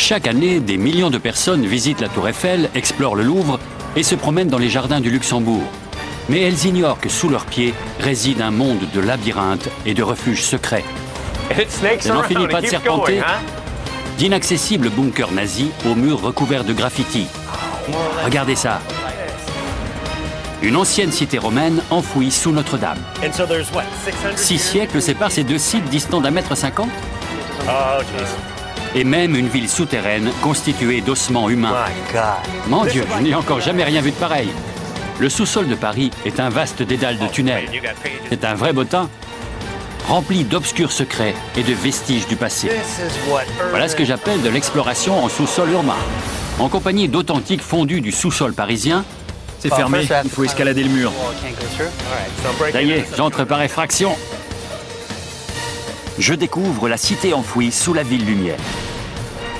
Chaque année, des millions de personnes visitent la Tour Eiffel, explorent le Louvre et se promènent dans les jardins du Luxembourg. Mais elles ignorent que sous leurs pieds réside un monde de labyrinthes et de refuges secrets. Ça n'en finit pas de serpenter, d'inaccessibles bunkers nazis aux murs recouverts de graffitis. Regardez ça. Une ancienne cité romaine enfouie sous Notre-Dame. 6 siècles séparent ces deux sites distants d'1,50 m. Et même une ville souterraine constituée d'ossements humains. Mon Dieu, je n'ai encore jamais rien vu de pareil. Le sous-sol de Paris est un vaste dédale de tunnels. C'est un vrai bottin, rempli d'obscurs secrets et de vestiges du passé. Voilà ce que j'appelle de l'exploration en sous-sol urbain. En compagnie d'authentiques fondus du sous-sol parisien. C'est fermé, il faut escalader le mur. Ça y est, j'entre par effraction. Je découvre la cité enfouie sous la ville lumière.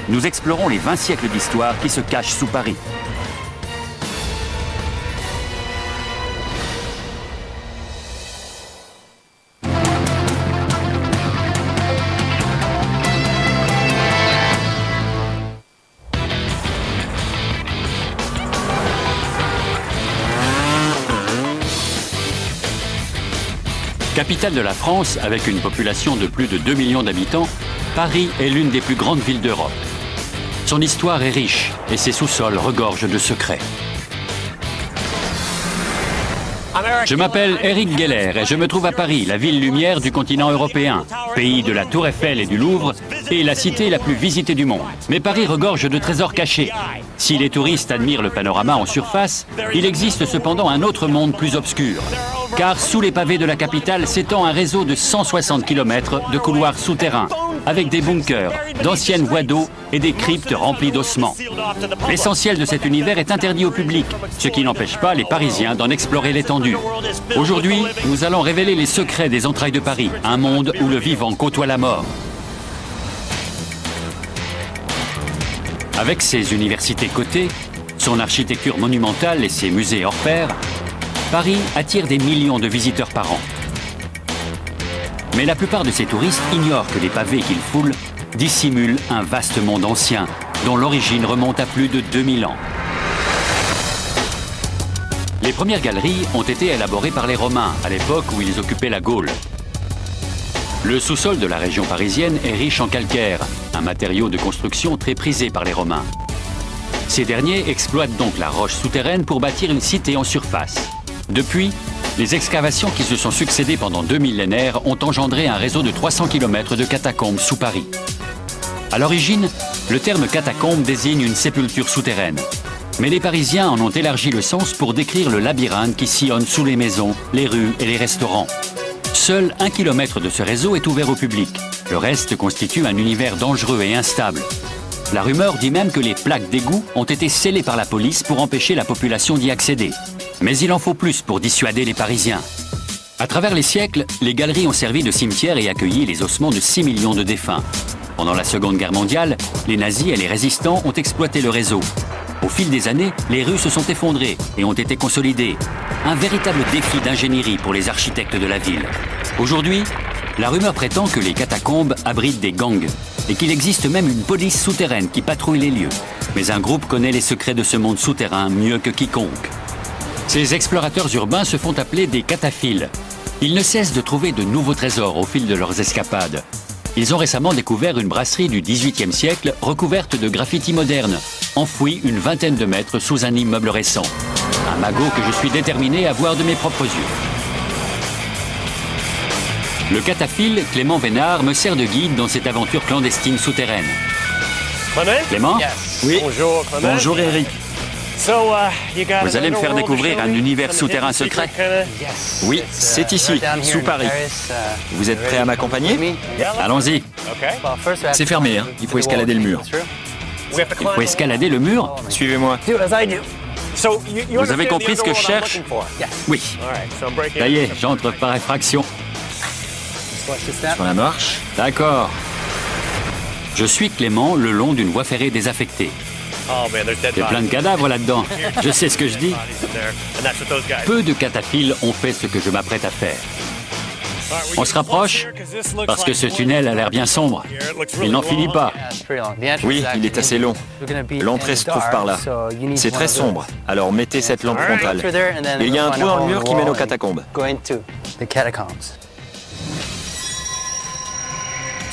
Nous explorons les 20 siècles d'histoire qui se cachent sous Paris. Capitale de la France, avec une population de plus de 2 millions d'habitants, Paris est l'une des plus grandes villes d'Europe. Son histoire est riche et ses sous-sols regorgent de secrets. Je m'appelle Eric Geller et je me trouve à Paris, la ville lumière du continent européen, pays de la Tour Eiffel et du Louvre, et la cité la plus visitée du monde. Mais Paris regorge de trésors cachés. Si les touristes admirent le panorama en surface, il existe cependant un autre monde plus obscur. Car sous les pavés de la capitale s'étend un réseau de 160 km de couloirs souterrains, avec des bunkers, d'anciennes voies d'eau et des cryptes remplies d'ossements. L'essentiel de cet univers est interdit au public, ce qui n'empêche pas les Parisiens d'en explorer l'étendue. Aujourd'hui, nous allons révéler les secrets des entrailles de Paris, un monde où le vivant côtoie la mort. Avec ses universités cotées, son architecture monumentale et ses musées hors pair, Paris attire des millions de visiteurs par an. Mais la plupart de ces touristes ignorent que les pavés qu'ils foulent dissimulent un vaste monde ancien, dont l'origine remonte à plus de 2000 ans. Les premières galeries ont été élaborées par les Romains, à l'époque où ils occupaient la Gaule. Le sous-sol de la région parisienne est riche en calcaire, un matériau de construction très prisé par les Romains. Ces derniers exploitent donc la roche souterraine pour bâtir une cité en surface. Depuis, les excavations qui se sont succédées pendant 2 millénaires ont engendré un réseau de 300 km de catacombes sous Paris. À l'origine, le terme catacombe désigne une sépulture souterraine. Mais les Parisiens en ont élargi le sens pour décrire le labyrinthe qui sillonne sous les maisons, les rues et les restaurants. Seul 1 kilomètre de ce réseau est ouvert au public. Le reste constitue un univers dangereux et instable. La rumeur dit même que les plaques d'égout ont été scellées par la police pour empêcher la population d'y accéder. Mais il en faut plus pour dissuader les Parisiens. À travers les siècles, les galeries ont servi de cimetière et accueilli les ossements de 6 millions de défunts. Pendant la Seconde Guerre mondiale, les nazis et les résistants ont exploité le réseau. Au fil des années, les rues se sont effondrées et ont été consolidées. Un véritable défi d'ingénierie pour les architectes de la ville. Aujourd'hui, la rumeur prétend que les catacombes abritent des gangs et qu'il existe même une police souterraine qui patrouille les lieux. Mais un groupe connaît les secrets de ce monde souterrain mieux que quiconque. Ces explorateurs urbains se font appeler des cataphiles. Ils ne cessent de trouver de nouveaux trésors au fil de leurs escapades. Ils ont récemment découvert une brasserie du XVIIIe siècle recouverte de graffitis modernes, enfouie une vingtaine de mètres sous un immeuble récent. Un magot que je suis déterminé à voir de mes propres yeux. Le cataphile, Clément Vénard, me sert de guide dans cette aventure clandestine souterraine. Clément? Oui. Bonjour, Clément. Bonjour Eric. Vous allez me faire découvrir un univers souterrain secret? Oui, c'est ici, sous Paris. Vous êtes prêt à m'accompagner? Allons-y. C'est fermé, hein. Il faut escalader le mur. Il faut escalader le mur? Suivez-moi. Vous avez compris ce que je cherche? Oui. Ça y est, j'entre par effraction. Sur la marche. D'accord. Je suis Clément le long d'une voie ferrée désaffectée. Il y a plein de cadavres là-dedans. Je sais ce que je dis. Peu de cataphiles ont fait ce que je m'apprête à faire. On se rapproche parce que ce tunnel a l'air bien sombre. Il n'en finit pas. Oui, il est assez long. L'entrée se trouve par là. C'est très sombre, alors mettez cette lampe frontale. Il y a un trou dans le mur qui mène aux catacombes.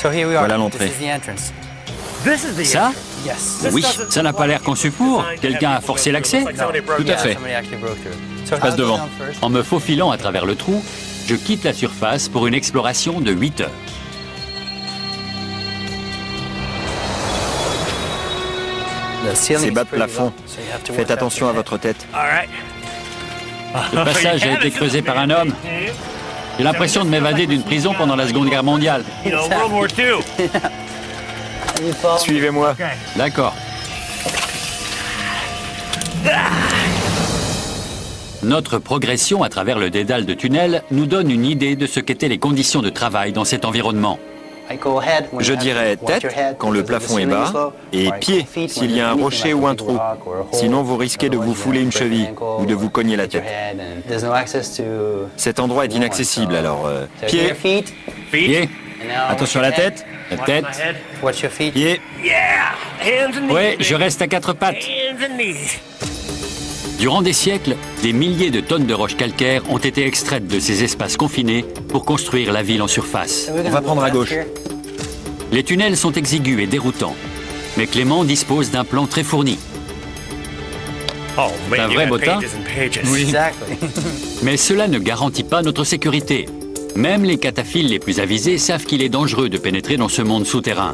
Voilà l'entrée. Ça? Oui, ça n'a pas l'air conçu pour. Quelqu'un a forcé l'accès? Tout à fait. Je passe devant. En me faufilant à travers le trou, je quitte la surface pour une exploration de 8 heures. C'est bas de plafond. Faites attention à votre tête. Le passage a été creusé par un homme. J'ai l'impression de m'évader d'une prison pendant la Seconde Guerre mondiale. Suivez-moi. D'accord. Notre progression à travers le dédale de tunnels nous donne une idée de ce qu'étaient les conditions de travail dans cet environnement. Je dirais tête quand le plafond est bas et pied s'il y a un rocher ou un trou. Sinon, vous risquez de vous fouler une cheville ou de vous cogner la tête. Cet endroit est inaccessible, alors pied, Pied, attention à la tête, tête. pied. Ouais, je reste à 4 pattes. Durant des siècles, des milliers de tonnes de roches calcaires ont été extraites de ces espaces confinés pour construire la ville en surface. On va prendre à gauche. Les tunnels sont exigus et déroutants, mais Clément dispose d'un plan très fourni. Un vrai bottin? Oui. Mais cela ne garantit pas notre sécurité. Même les cataphiles les plus avisés savent qu'il est dangereux de pénétrer dans ce monde souterrain.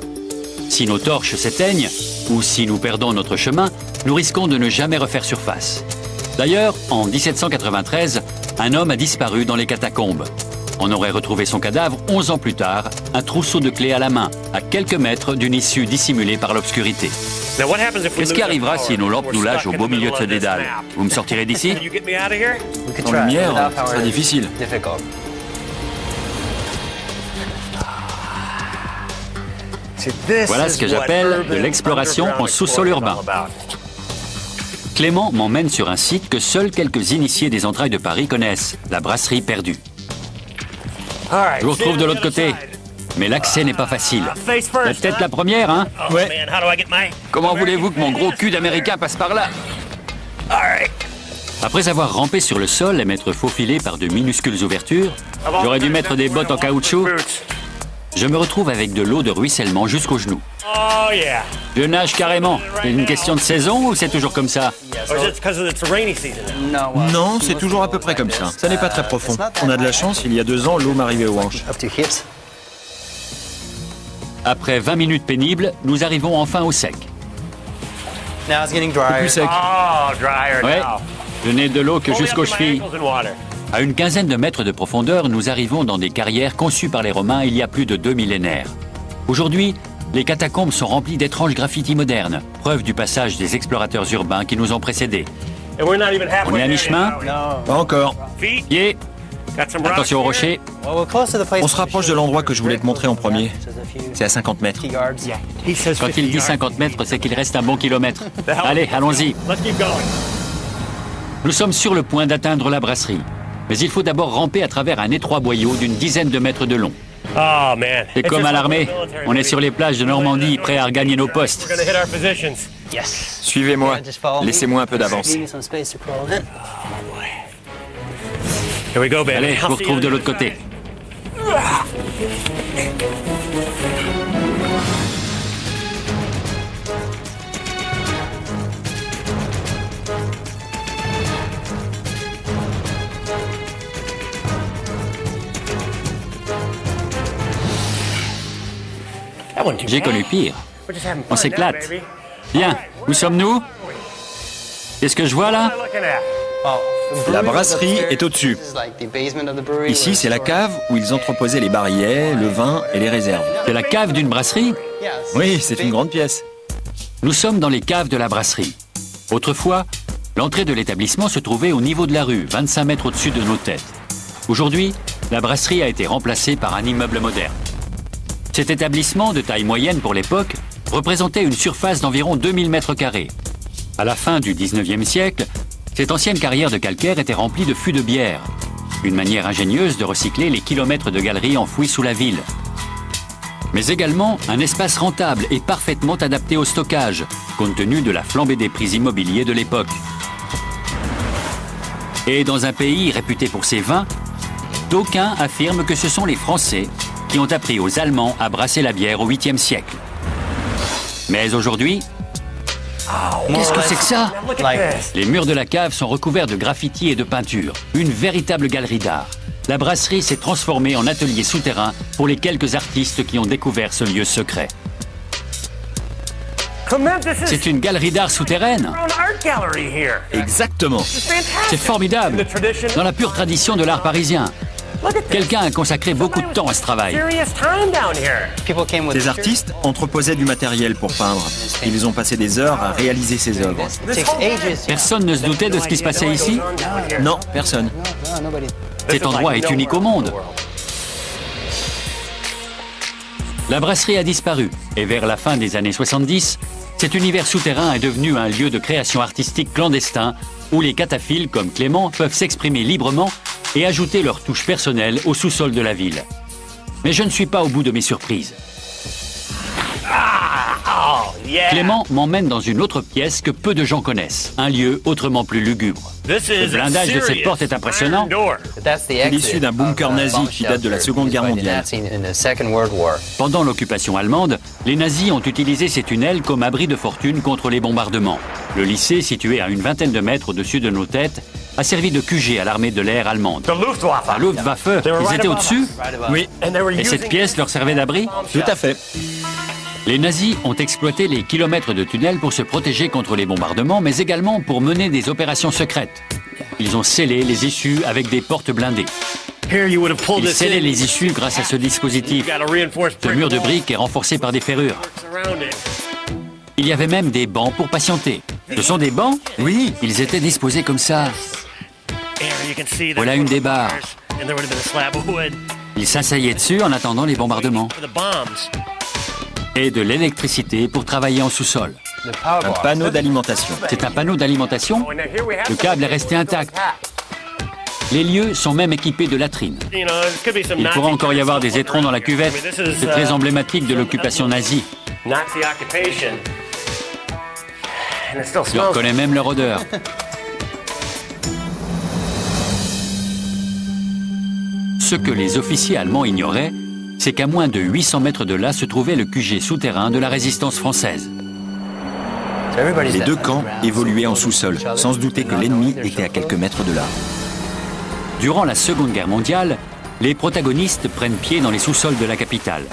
Si nos torches s'éteignent, ou si nous perdons notre chemin, nous risquons de ne jamais refaire surface. D'ailleurs, en 1793, un homme a disparu dans les catacombes. On aurait retrouvé son cadavre 11 ans plus tard, un trousseau de clés à la main, à quelques mètres d'une issue dissimulée par l'obscurité. Qu'est-ce qui arrivera si nos lampes nous lâchent au beau milieu de ce dédale? Vous me sortirez d'ici? En lumière, ce sera difficile. Voilà ce que j'appelle de l'exploration en sous-sol urbain. Clément m'emmène sur un site que seuls quelques initiés des entrailles de Paris connaissent, la brasserie perdue. Je vous retrouve de l'autre côté, mais l'accès n'est pas facile. La tête la première, hein? Ouais. Comment voulez-vous que mon gros cul d'américain passe par là? Après avoir rampé sur le sol et m'être faufilé par de minuscules ouvertures, j'aurais dû mettre des bottes en caoutchouc. Je me retrouve avec de l'eau de ruissellement jusqu'aux genoux. Je nage carrément. C'est une question de saison ou c'est toujours comme ça? Non, c'est toujours à peu près comme ça. Ça n'est pas très profond. On a de la chance, il y a 2 ans, l'eau m'arrivait aux hanches. Après 20 minutes pénibles, nous arrivons enfin au sec. Plus sec. Ouais, je n'ai de l'eau que jusqu'aux chevilles. À une quinzaine de mètres de profondeur, nous arrivons dans des carrières conçues par les Romains il y a plus de 2 millénaires. Aujourd'hui, les catacombes sont remplies d'étranges graffitis modernes, preuve du passage des explorateurs urbains qui nous ont précédés. On est à mi-chemin? Pas encore. Pied. Attention aux rochers. On se rapproche de l'endroit que je voulais te montrer en premier. C'est à 50 mètres. Quand il dit 50 mètres, c'est qu'il reste un bon kilomètre. Allez, allons-y. Nous sommes sur le point d'atteindre la brasserie. Mais il faut d'abord ramper à travers un étroit boyau d'une dizaine de mètres de long. C'est comme à l'armée. On est sur les plages de Normandie, prêts à regagner nos postes. Suivez-moi. Laissez-moi un peu d'avance. Allez, je vous retrouve de l'autre côté. J'ai connu pire. On s'éclate. Bien, où sommes-nous? Qu'est-ce que je vois là? La brasserie est au-dessus. Ici, c'est la cave où ils entreposaient les barillets, le vin et les réserves. C'est la cave d'une brasserie? Oui, c'est une grande pièce. Nous sommes dans les caves de la brasserie. Autrefois, l'entrée de l'établissement se trouvait au niveau de la rue, 25 mètres au-dessus de nos têtes. Aujourd'hui, la brasserie a été remplacée par un immeuble moderne. Cet établissement, de taille moyenne pour l'époque, représentait une surface d'environ 2000 mètres carrés. À la fin du 19e siècle, cette ancienne carrière de calcaire était remplie de fûts de bière. une manière ingénieuse de recycler les kilomètres de galeries enfouis sous la ville. Mais également un espace rentable et parfaitement adapté au stockage, compte tenu de la flambée des prix immobiliers de l'époque. Et dans un pays réputé pour ses vins, d'aucuns affirment que ce sont les Français qui ont appris aux Allemands à brasser la bière au 8e siècle. Mais aujourd'hui, qu'est-ce que c'est que ça? Les murs de la cave sont recouverts de graffitis et de peintures. Une véritable galerie d'art. La brasserie s'est transformée en atelier souterrain pour les quelques artistes qui ont découvert ce lieu secret. C'est une galerie d'art souterraine. Exactement. C'est formidable. Dans la pure tradition de l'art parisien. Quelqu'un a consacré beaucoup de temps à ce travail. Ces artistes entreposaient du matériel pour peindre. Ils ont passé des heures à réaliser ces œuvres. Personne ne se doutait de ce qui se passait ici? Non, personne. Cet endroit est unique au monde. La brasserie a disparu et vers la fin des années 70, cet univers souterrain est devenu un lieu de création artistique clandestin où les cataphiles comme Clément peuvent s'exprimer librement et ajouter leur touche personnelle au sous-sol de la ville. Mais je ne suis pas au bout de mes surprises. Clément m'emmène dans une autre pièce que peu de gens connaissent, un lieu autrement plus lugubre. Le blindage de cette porte est impressionnant. C'est l'issue d'un bunker nazi qui date de la Seconde Guerre mondiale. Pendant l'occupation allemande, les nazis ont utilisé ces tunnels comme abri de fortune contre les bombardements. Le lycée, situé à une vingtaine de mètres au-dessus de nos têtes, a servi de QG à l'armée de l'air allemande. La Luftwaffe, ils étaient au-dessus? Oui. Et cette pièce leur servait d'abri? Tout à fait. Les nazis ont exploité les kilomètres de tunnels pour se protéger contre les bombardements, mais également pour mener des opérations secrètes. Ils ont scellé les issues avec des portes blindées. Ils scellaient les issues grâce à ce dispositif. Ce mur de briques est renforcé par des ferrures. Il y avait même des bancs pour patienter. Ce sont des bancs? Oui, ils étaient disposés comme ça. Voilà une des barres. Ils s'asseillaient dessus en attendant les bombardements. Et de l'électricité pour travailler en sous-sol. Un panneau d'alimentation. C'est un panneau d'alimentation? Le câble est resté intact. Les lieux sont même équipés de latrines. Il pourra encore y avoir des étrons dans la cuvette. C'est très emblématique de l'occupation nazie. Je reconnais même leur odeur. Ce que les officiers allemands ignoraient, c'est qu'à moins de 800 mètres de là se trouvait le QG souterrain de la résistance française. Les deux camps évoluaient en sous-sol, sans se douter que l'ennemi était à quelques mètres de là. Durant la Seconde Guerre mondiale, les protagonistes prennent pied dans les sous-sols de la capitale.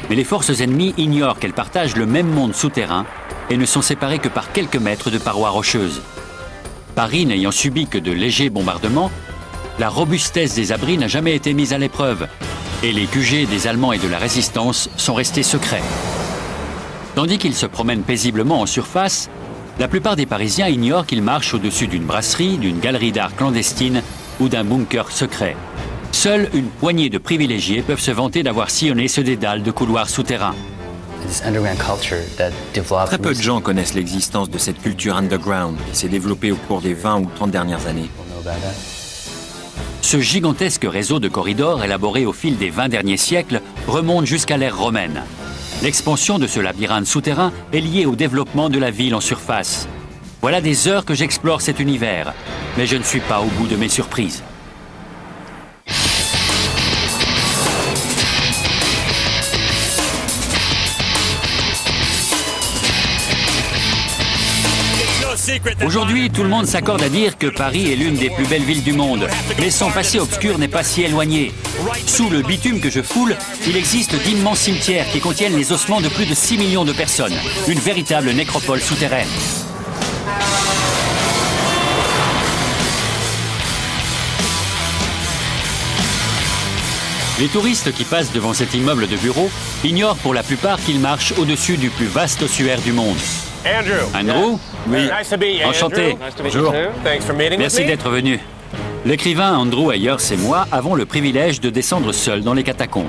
Mais les forces ennemies ignorent qu'elles partagent le même monde souterrain et ne sont séparées que par quelques mètres de parois rocheuses. Paris n'ayant subi que de légers bombardements, la robustesse des abris n'a jamais été mise à l'épreuve et les QG des Allemands et de la Résistance sont restés secrets. Tandis qu'ils se promènent paisiblement en surface, la plupart des Parisiens ignorent qu'ils marchent au-dessus d'une brasserie, d'une galerie d'art clandestine ou d'un bunker secret. Seule une poignée de privilégiés peuvent se vanter d'avoir sillonné ce dédale de couloirs souterrains. Très peu de gens connaissent l'existence de cette culture underground qui s'est développée au cours des 20 ou 30 dernières années. Ce gigantesque réseau de corridors élaboré au fil des 20 derniers siècles remonte jusqu'à l'ère romaine. L'expansion de ce labyrinthe souterrain est liée au développement de la ville en surface. Voilà des heures que j'explore cet univers, mais je ne suis pas au bout de mes surprises. Aujourd'hui, tout le monde s'accorde à dire que Paris est l'une des plus belles villes du monde. Mais son passé obscur n'est pas si éloigné. Sous le bitume que je foule, il existe d'immenses cimetières qui contiennent les ossements de plus de 6 millions de personnes. Une véritable nécropole souterraine. Les touristes qui passent devant cet immeuble de bureau ignorent pour la plupart qu'ils marchent au-dessus du plus vaste ossuaire du monde. Andrew? Oui. Enchanté. Bonjour. Merci d'être venu. L'écrivain Andrew Ayers et moi avons le privilège de descendre seuls dans les catacombes.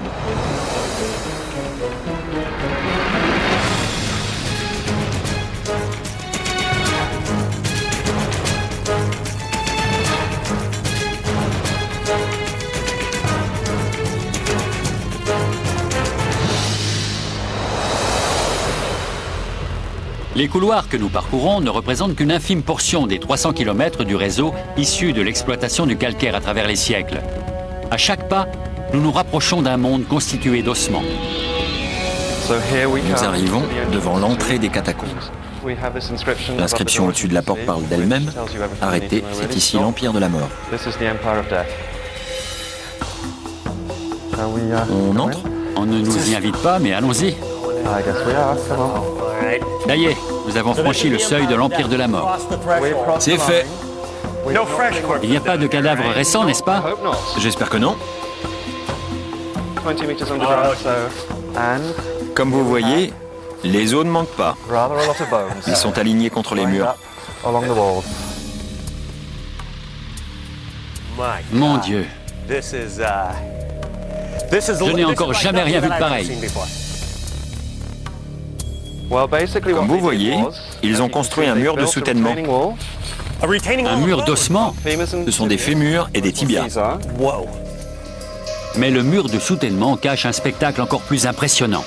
Les couloirs que nous parcourons ne représentent qu'une infime portion des 300 km du réseau issu de l'exploitation du calcaire à travers les siècles. À chaque pas, nous nous rapprochons d'un monde constitué d'ossements. Nous arrivons devant l'entrée des catacombes. L'inscription au-dessus de la porte parle d'elle-même. Arrêtez, c'est ici l'Empire de la Mort. On entre? On ne nous y invite pas, mais allons-y. Ça y est, nous avons franchi le seuil de l'Empire de la Mort. C'est fait. Il n'y a pas de cadavres récents, n'est-ce pas? J'espère que non. Comme vous voyez, les os ne manquent pas. Ils sont alignés contre les murs. Mon Dieu. Je n'ai encore jamais rien vu de pareil. Comme vous voyez, ils ont construit un mur de soutènement. Un mur d'ossements? Ce sont des fémurs et des tibias. Mais le mur de soutènement cache un spectacle encore plus impressionnant.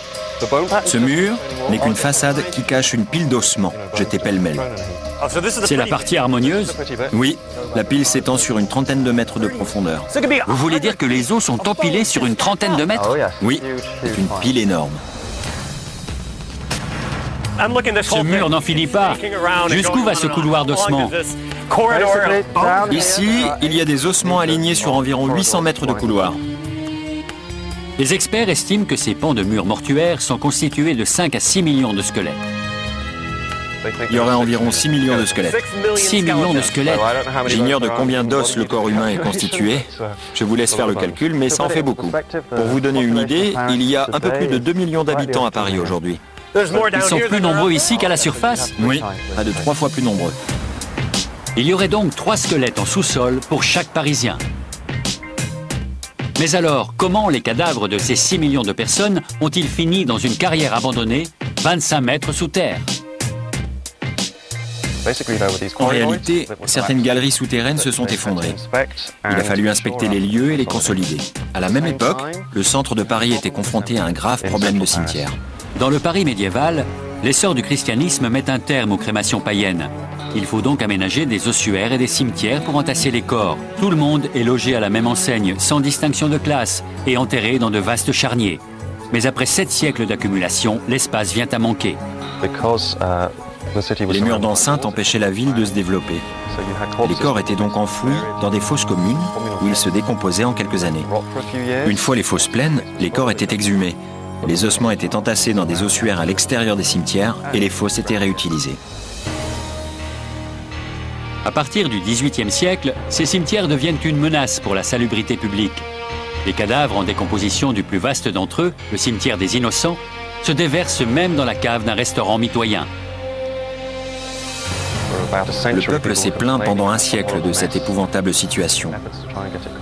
Ce mur n'est qu'une façade qui cache une pile d'ossements, jetés pêle-mêle. C'est la partie harmonieuse? Oui, la pile s'étend sur une trentaine de mètres de profondeur. Vous voulez dire que les os sont empilés sur une trentaine de mètres? Oui, c'est une pile énorme. Ce mur n'en finit pas. Jusqu'où va ce couloir d'ossements? Ici, il y a des ossements alignés sur environ 800 mètres de couloir. Les experts estiment que ces pans de murs mortuaires sont constitués de 5 à 6 millions de squelettes. Il y aurait environ 6 millions de squelettes. 6 millions de squelettes? J'ignore de combien d'os le corps humain est constitué. Je vous laisse faire le calcul, mais ça en fait beaucoup. Pour vous donner une idée, il y a un peu plus de 2 millions d'habitants à Paris aujourd'hui. Ils sont plus nombreux ici qu'à la surface? Oui, à de 3 fois plus nombreux. Il y aurait donc 3 squelettes en sous-sol pour chaque Parisien. Mais alors, comment les cadavres de ces 6 millions de personnes ont-ils fini dans une carrière abandonnée, 25 mètres sous terre? En réalité, certaines galeries souterraines se sont effondrées. Il a fallu inspecter les lieux et les consolider. À la même époque, le centre de Paris était confronté à un grave problème de cimetière. Dans le Paris médiéval, l'essor du christianisme met un terme aux crémations païennes. Il faut donc aménager des ossuaires et des cimetières pour entasser les corps. Tout le monde est logé à la même enseigne, sans distinction de classe, et enterré dans de vastes charniers. Mais après 7 siècles d'accumulation, l'espace vient à manquer. Les murs d'enceinte empêchaient la ville de se développer. Les corps étaient donc enfouis dans des fosses communes où ils se décomposaient en quelques années. Une fois les fosses pleines, les corps étaient exhumés. Les ossements étaient entassés dans des ossuaires à l'extérieur des cimetières et les fosses étaient réutilisées. À partir du XVIIIe siècle, ces cimetières deviennent une menace pour la salubrité publique. Les cadavres en décomposition du plus vaste d'entre eux, le cimetière des Innocents, se déversent même dans la cave d'un restaurant mitoyen. Le peuple s'est plaint pendant un siècle de cette épouvantable situation.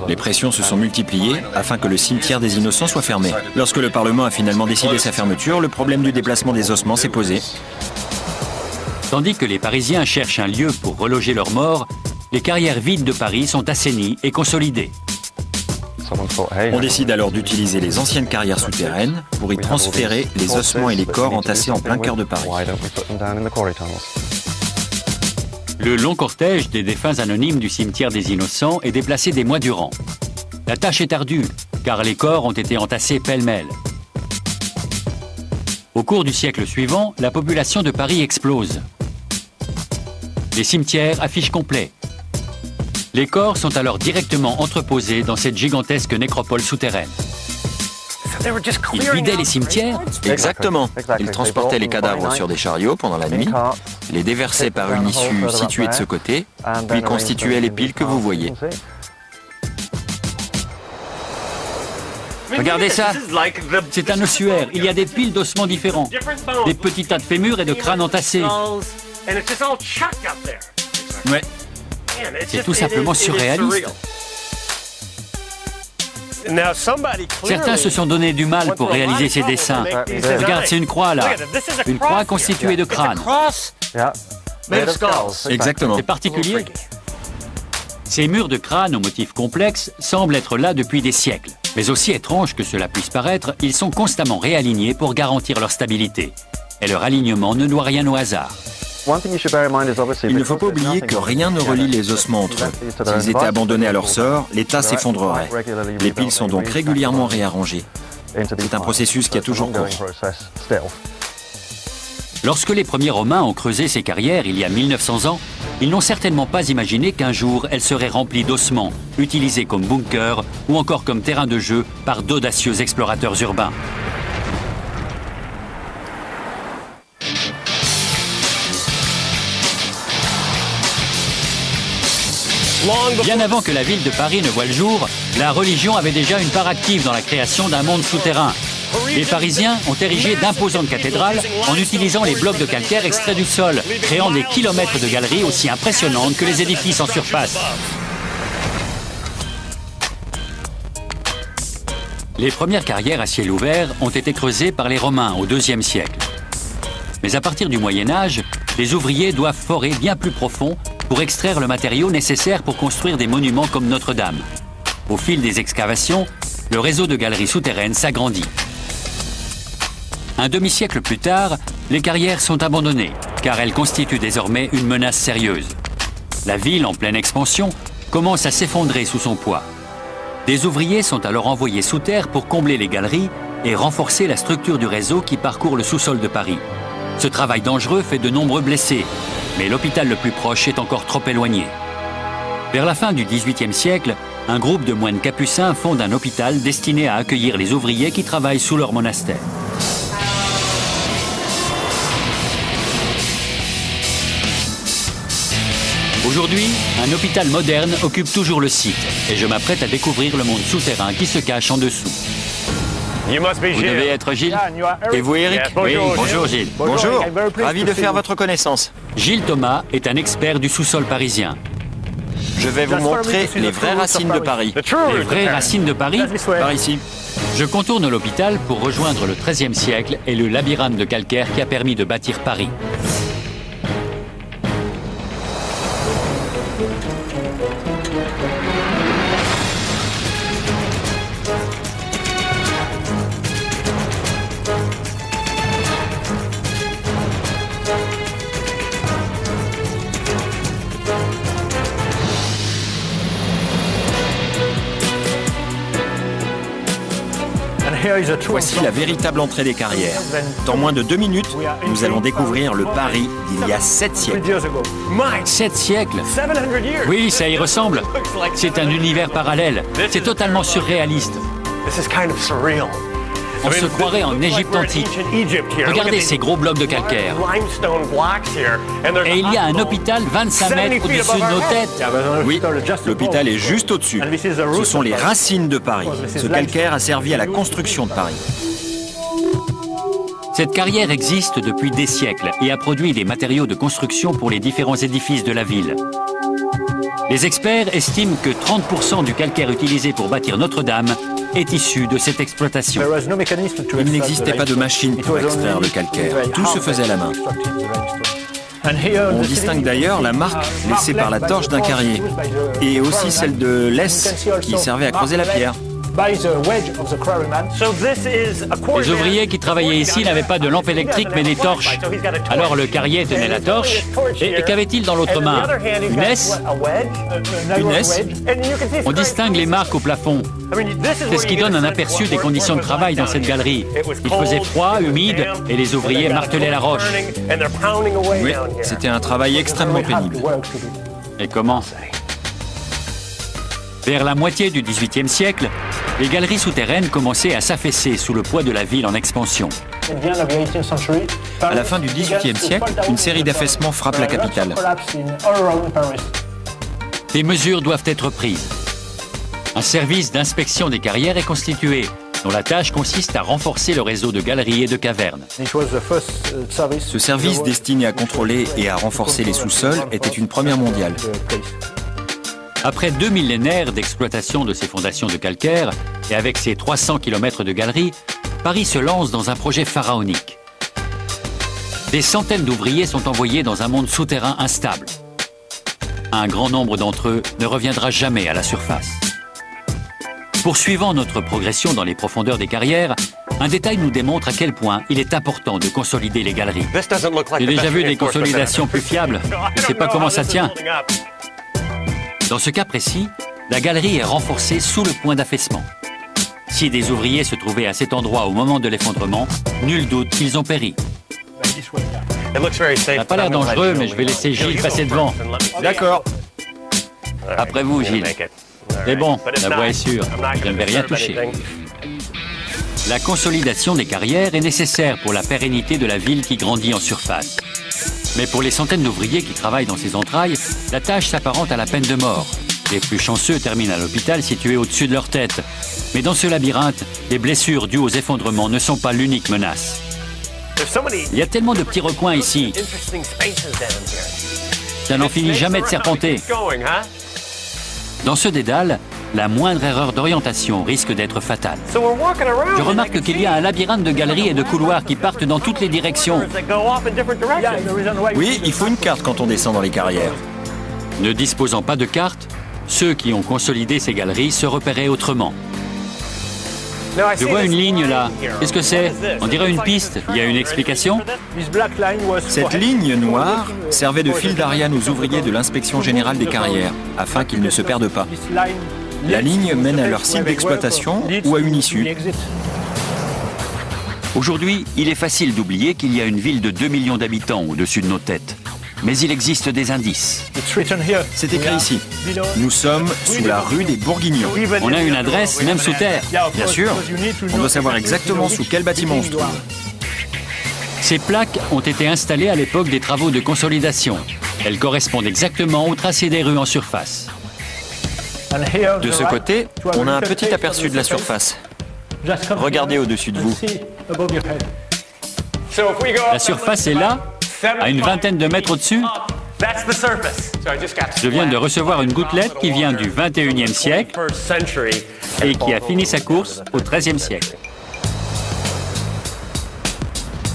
Les pressions se sont multipliées afin que le cimetière des Innocents soit fermé. Lorsque le Parlement a finalement décidé sa fermeture, le problème du déplacement des ossements s'est posé. Tandis que les Parisiens cherchent un lieu pour reloger leurs morts, les carrières vides de Paris sont assainies et consolidées. On décide alors d'utiliser les anciennes carrières souterraines pour y transférer les ossements et les corps entassés en plein cœur de Paris. Le long cortège des défunts anonymes du cimetière des Innocents est déplacé des mois durant. La tâche est ardue, car les corps ont été entassés pêle-mêle. Au cours du siècle suivant, la population de Paris explose. Les cimetières affichent complet. Les corps sont alors directement entreposés dans cette gigantesque nécropole souterraine. Ils vidaient les cimetières? Exactement. Ils transportaient les cadavres sur des chariots pendant la nuit, les déversaient par une issue située de ce côté, puis constituaient les piles que vous voyez. Regardez ça, c'est un ossuaire. Il y a des piles d'ossements différents, des petits tas de fémurs et de crânes entassés. Ouais, c'est tout simplement surréaliste. Certains se sont donné du mal pour réaliser ces dessins. Regarde, c'est une croix là. Une croix constituée de crânes. Exactement. C'est particulier. Ces murs de crâne aux motifs complexes semblent être là depuis des siècles. Mais aussi étrange que cela puisse paraître, ils sont constamment réalignés pour garantir leur stabilité. et leur alignement ne doit rien au hasard. Il ne faut pas oublier que rien ne relie les ossements entre eux. S'ils étaient abandonnés à leur sort, l'état s'effondrerait. Les piles sont donc régulièrement réarrangées. C'est un processus qui a toujours cours. Lorsque les premiers Romains ont creusé ces carrières il y a 1900 ans, ils n'ont certainement pas imaginé qu'un jour elles seraient remplies d'ossements, utilisés comme bunkers ou encore comme terrain de jeu par d'audacieux explorateurs urbains. Bien avant que la ville de Paris ne voie le jour, la religion avait déjà une part active dans la création d'un monde souterrain. Les Parisiens ont érigé d'imposantes cathédrales en utilisant les blocs de calcaire extraits du sol, créant des kilomètres de galeries aussi impressionnantes que les édifices en surface. Les premières carrières à ciel ouvert ont été creusées par les Romains au IIe siècle. Mais à partir du Moyen Âge, les ouvriers doivent forer bien plus profond pour extraire le matériau nécessaire pour construire des monuments comme Notre-Dame. Au fil des excavations, le réseau de galeries souterraines s'agrandit. Un demi-siècle plus tard, les carrières sont abandonnées, car elles constituent désormais une menace sérieuse. La ville, en pleine expansion, commence à s'effondrer sous son poids. Des ouvriers sont alors envoyés sous terre pour combler les galeries et renforcer la structure du réseau qui parcourt le sous-sol de Paris. Ce travail dangereux fait de nombreux blessés, mais l'hôpital le plus proche est encore trop éloigné. Vers la fin du XVIIIe siècle, un groupe de moines capucins fonde un hôpital destiné à accueillir les ouvriers qui travaillent sous leur monastère. Aujourd'hui, un hôpital moderne occupe toujours le site et je m'apprête à découvrir le monde souterrain qui se cache en dessous. Vous devez être Gilles? Et vous, Eric? Oui, bonjour Gilles. Bonjour, ravi de faire votre connaissance. Gilles Thomas est un expert du sous-sol parisien. Je vais vous montrer les vraies racines de Paris. Les vraies racines de Paris? Par ici. Je contourne l'hôpital pour rejoindre le XIIIe siècle et le labyrinthe de calcaire qui a permis de bâtir Paris. Voici la véritable entrée des carrières. Dans moins de 2 minutes, nous allons découvrir le Paris d'il y a 7 siècles. 7 siècles? Oui, ça y ressemble. C'est un univers parallèle. C'est totalement surréaliste. On se croirait en Égypte antique. Regardez ces gros blocs de calcaire. Et il y a un hôpital 25 mètres au-dessus de nos têtes. Oui, l'hôpital est juste au-dessus. Ce sont les racines de Paris. Ce calcaire a servi à la construction de Paris. Cette carrière existe depuis des siècles et a produit des matériaux de construction pour les différents édifices de la ville. Les experts estiment que 30% du calcaire utilisé pour bâtir Notre-Dame est issu de cette exploitation. Il n'existait pas de machine pour extraire le calcaire. Tout se faisait à la main. On distingue d'ailleurs la marque laissée par la torche d'un carrier et aussi celle de l'ess qui servait à creuser la pierre. Les ouvriers qui travaillaient ici n'avaient pas de lampe électrique mais des torches. Alors le carrier tenait la torche et qu'avait-il dans l'autre main? Une esse? Une esse? On distingue les marques au plafond. C'est ce qui donne un aperçu des conditions de travail dans cette galerie. Il faisait froid, humide et les ouvriers martelaient la roche. Oui, c'était un travail extrêmement pénible. Et comment? Vers la moitié du XVIIIe siècle, les galeries souterraines commençaient à s'affaisser sous le poids de la ville en expansion. À la fin du XVIIIe siècle, une série d'affaissements frappe la capitale. Des mesures doivent être prises. Un service d'inspection des carrières est constitué, dont la tâche consiste à renforcer le réseau de galeries et de cavernes. Ce service destiné à contrôler et à renforcer les sous-sols était une première mondiale. Après 2 millénaires d'exploitation de ces fondations de calcaire, et avec ses 300 km de galeries, Paris se lance dans un projet pharaonique. Des centaines d'ouvriers sont envoyés dans un monde souterrain instable. Un grand nombre d'entre eux ne reviendra jamais à la surface. Poursuivant notre progression dans les profondeurs des carrières, Un détail nous démontre à quel point il est important de consolider les galeries. J'ai déjà vu des consolidations plus fiables. Je ne sais pas comment ça tient. Dans ce cas précis, la galerie est renforcée sous le point d'affaissement. Si des ouvriers se trouvaient à cet endroit au moment de l'effondrement, nul doute qu'ils ont péri. Ça n'a pas l'air dangereux, mais je vais laisser Gilles passer devant. D'accord. Après vous, Gilles. C'est bon, la voie est sûre. Je ne vais rien toucher. La consolidation des carrières est nécessaire pour la pérennité de la ville qui grandit en surface. Mais pour les centaines d'ouvriers qui travaillent dans ces entrailles, la tâche s'apparente à la peine de mort. Les plus chanceux terminent à l'hôpital situé au-dessus de leur tête. Mais dans ce labyrinthe, les blessures dues aux effondrements ne sont pas l'unique menace. Il y a tellement de petits recoins ici. Ça n'en finit jamais de serpenter. Dans ce dédale, la moindre erreur d'orientation risque d'être fatale. Je remarque qu'il y a un labyrinthe de galeries et de couloirs qui partent dans toutes les directions. Oui, il faut une carte quand on descend dans les carrières. Ne disposant pas de carte, ceux qui ont consolidé ces galeries se repéraient autrement. Je vois une ligne là. Qu'est-ce que c'est? On dirait une piste. Il y a une explication? Cette ligne noire servait de fil d'Ariane aux ouvriers de l'inspection générale des carrières, afin qu'ils ne se perdent pas. La ligne mène à leur site d'exploitation ou à une issue. Aujourd'hui, il est facile d'oublier qu'il y a une ville de 2 millions d'habitants au-dessus de nos têtes. Mais il existe des indices. C'est écrit ici. Nous sommes sous la rue des Bourguignons. On a une adresse, même sous terre. Bien sûr. On doit savoir exactement sous quel bâtiment on se trouve. Ces plaques ont été installées à l'époque des travaux de consolidation. Elles correspondent exactement au tracé des rues en surface. De ce côté, on a un petit aperçu de la surface. Regardez au-dessus de vous. La surface est là, à une vingtaine de mètres au-dessus. Je viens de recevoir une gouttelette qui vient du 21e siècle et qui a fini sa course au 13e siècle.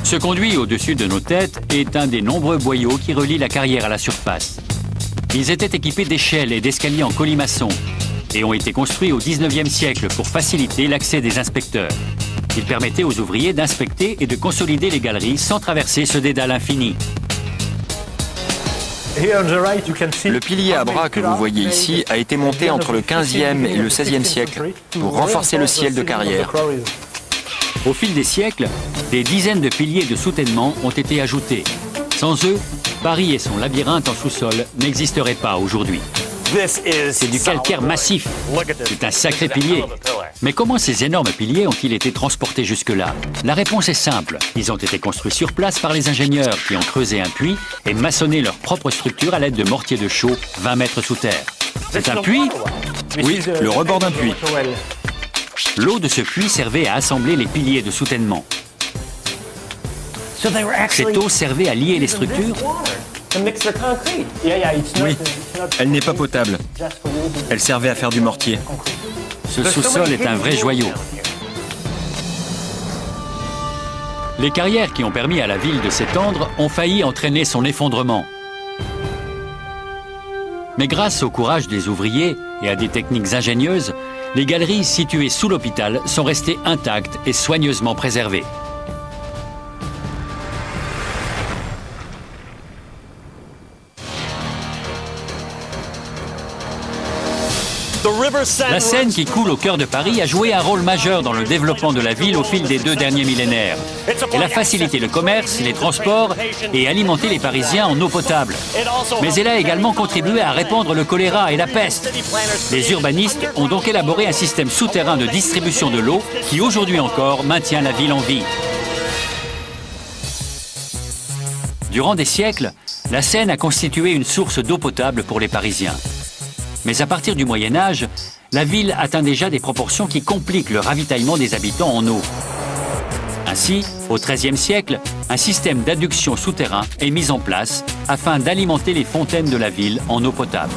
Ce conduit au-dessus de nos têtes est un des nombreux boyaux qui relient la carrière à la surface. Ils étaient équipés d'échelles et d'escaliers en colimaçon et ont été construits au 19e siècle pour faciliter l'accès des inspecteurs. Ils permettaient aux ouvriers d'inspecter et de consolider les galeries sans traverser ce dédale infini. Le pilier à bras que vous voyez ici a été monté entre le 15e et le 16e siècle pour renforcer le ciel de carrière. Au fil des siècles, des dizaines de piliers de soutènement ont été ajoutés. Sans eux, Paris et son labyrinthe en sous-sol n'existeraient pas aujourd'hui. C'est du calcaire massif. C'est un sacré pilier. Mais comment ces énormes piliers ont-ils été transportés jusque-là? La réponse est simple. Ils ont été construits sur place par les ingénieurs qui ont creusé un puits et maçonné leur propre structure à l'aide de mortiers de chaux 20 mètres sous terre. C'est un puits? Oui, le rebord d'un puits. L'eau de ce puits servait à assembler les piliers de soutènement. Cette eau servait à lier les structures? Oui, elle n'est pas potable. Elle servait à faire du mortier. Ce sous-sol est un vrai joyau. Les carrières qui ont permis à la ville de s'étendre ont failli entraîner son effondrement. Mais grâce au courage des ouvriers et à des techniques ingénieuses, les galeries situées sous l'hôpital sont restées intactes et soigneusement préservées. La Seine qui coule au cœur de Paris a joué un rôle majeur dans le développement de la ville au fil des 2 derniers millénaires. Elle a facilité le commerce, les transports et alimenté les Parisiens en eau potable. Mais elle a également contribué à répandre le choléra et la peste. Les urbanistes ont donc élaboré un système souterrain de distribution de l'eau qui aujourd'hui encore maintient la ville en vie. Durant des siècles, la Seine a constitué une source d'eau potable pour les Parisiens. Mais à partir du Moyen-Âge, la ville atteint déjà des proportions qui compliquent le ravitaillement des habitants en eau. Ainsi, au XIIIe siècle, un système d'adduction souterrain est mis en place afin d'alimenter les fontaines de la ville en eau potable.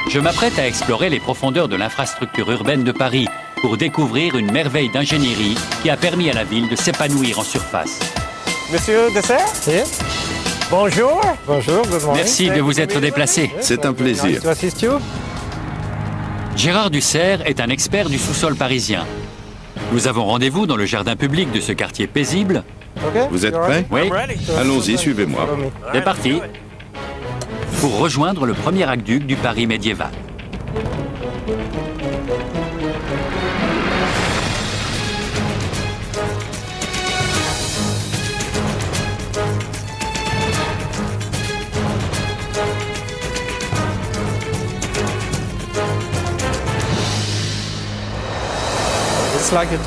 Je m'apprête à explorer les profondeurs de l'infrastructure urbaine de Paris pour découvrir une merveille d'ingénierie qui a permis à la ville de s'épanouir en surface. Monsieur Dessert? Oui. Bonjour. Bonjour, good morning. Merci de vous être déplacé. C'est un plaisir. Gérard Dussert est un expert du sous-sol parisien. Nous avons rendez-vous dans le jardin public de ce quartier paisible. Vous êtes prêts? Oui, Allons-y, suivez-moi. c'est parti. Pour rejoindre le premier aqueduc du Paris médiéval.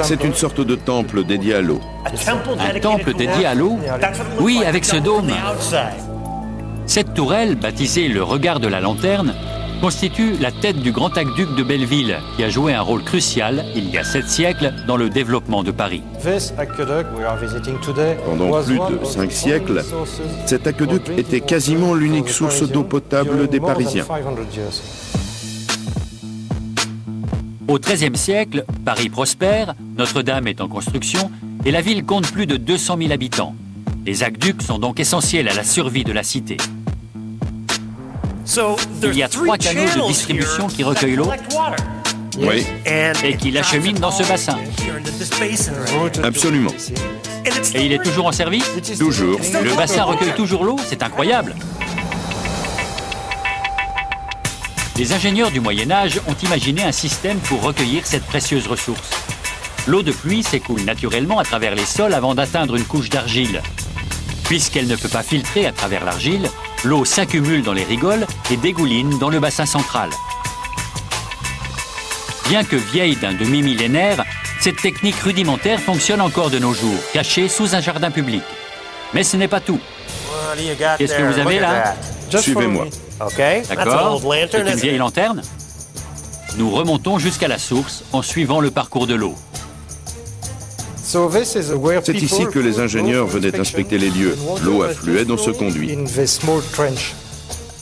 C'est une sorte de temple dédié à l'eau. Un temple dédié à l'eau? Oui, avec ce dôme. Cette tourelle, baptisée le regard de la lanterne, constitue la tête du grand aqueduc de Belleville, qui a joué un rôle crucial, il y a 7 siècles, dans le développement de Paris. Pendant plus de 5 siècles, cet aqueduc était quasiment l'unique source d'eau potable des Parisiens. Au XIIIe siècle, Paris prospère, Notre-Dame est en construction et la ville compte plus de 200 000 habitants. Les aqueducs sont donc essentiels à la survie de la cité. Il y a 3 canaux de distribution qui recueillent l'eau Oui, et qui l'acheminent dans ce bassin. absolument. Et il est toujours en service? Toujours. Le bassin recueille toujours l'eau? C'est incroyable! Les ingénieurs du Moyen-Âge ont imaginé un système pour recueillir cette précieuse ressource. L'eau de pluie s'écoule naturellement à travers les sols avant d'atteindre une couche d'argile. Puisqu'elle ne peut pas filtrer à travers l'argile, l'eau s'accumule dans les rigoles et dégouline dans le bassin central. Bien que vieille d'un demi-millénaire, cette technique rudimentaire fonctionne encore de nos jours, cachée sous un jardin public. Mais ce n'est pas tout. Qu'est-ce que vous avez là? Suivez-moi. D'accord, c'est une vieille lanterne. Nous remontons jusqu'à la source en suivant le parcours de l'eau. C'est ici que les ingénieurs venaient inspecter les lieux. L'eau affluait dans ce conduit.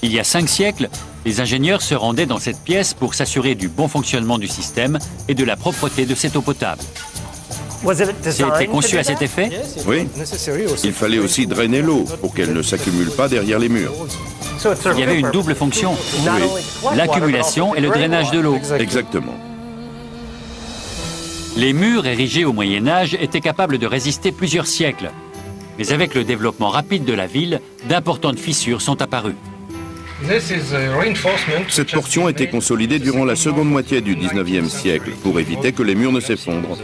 Il y a 5 siècles, les ingénieurs se rendaient dans cette pièce pour s'assurer du bon fonctionnement du système et de la propreté de cette eau potable. C'était conçu à cet effet? Oui, il fallait aussi drainer l'eau pour qu'elle ne s'accumule pas derrière les murs. Il y avait une double fonction, l'accumulation et le drainage de l'eau. Exactement. Les murs érigés au Moyen-Âge étaient capables de résister plusieurs siècles. Mais avec le développement rapide de la ville, d'importantes fissures sont apparues. Cette portion a été consolidée durant la seconde moitié du 19e siècle pour éviter que les murs ne s'effondrent.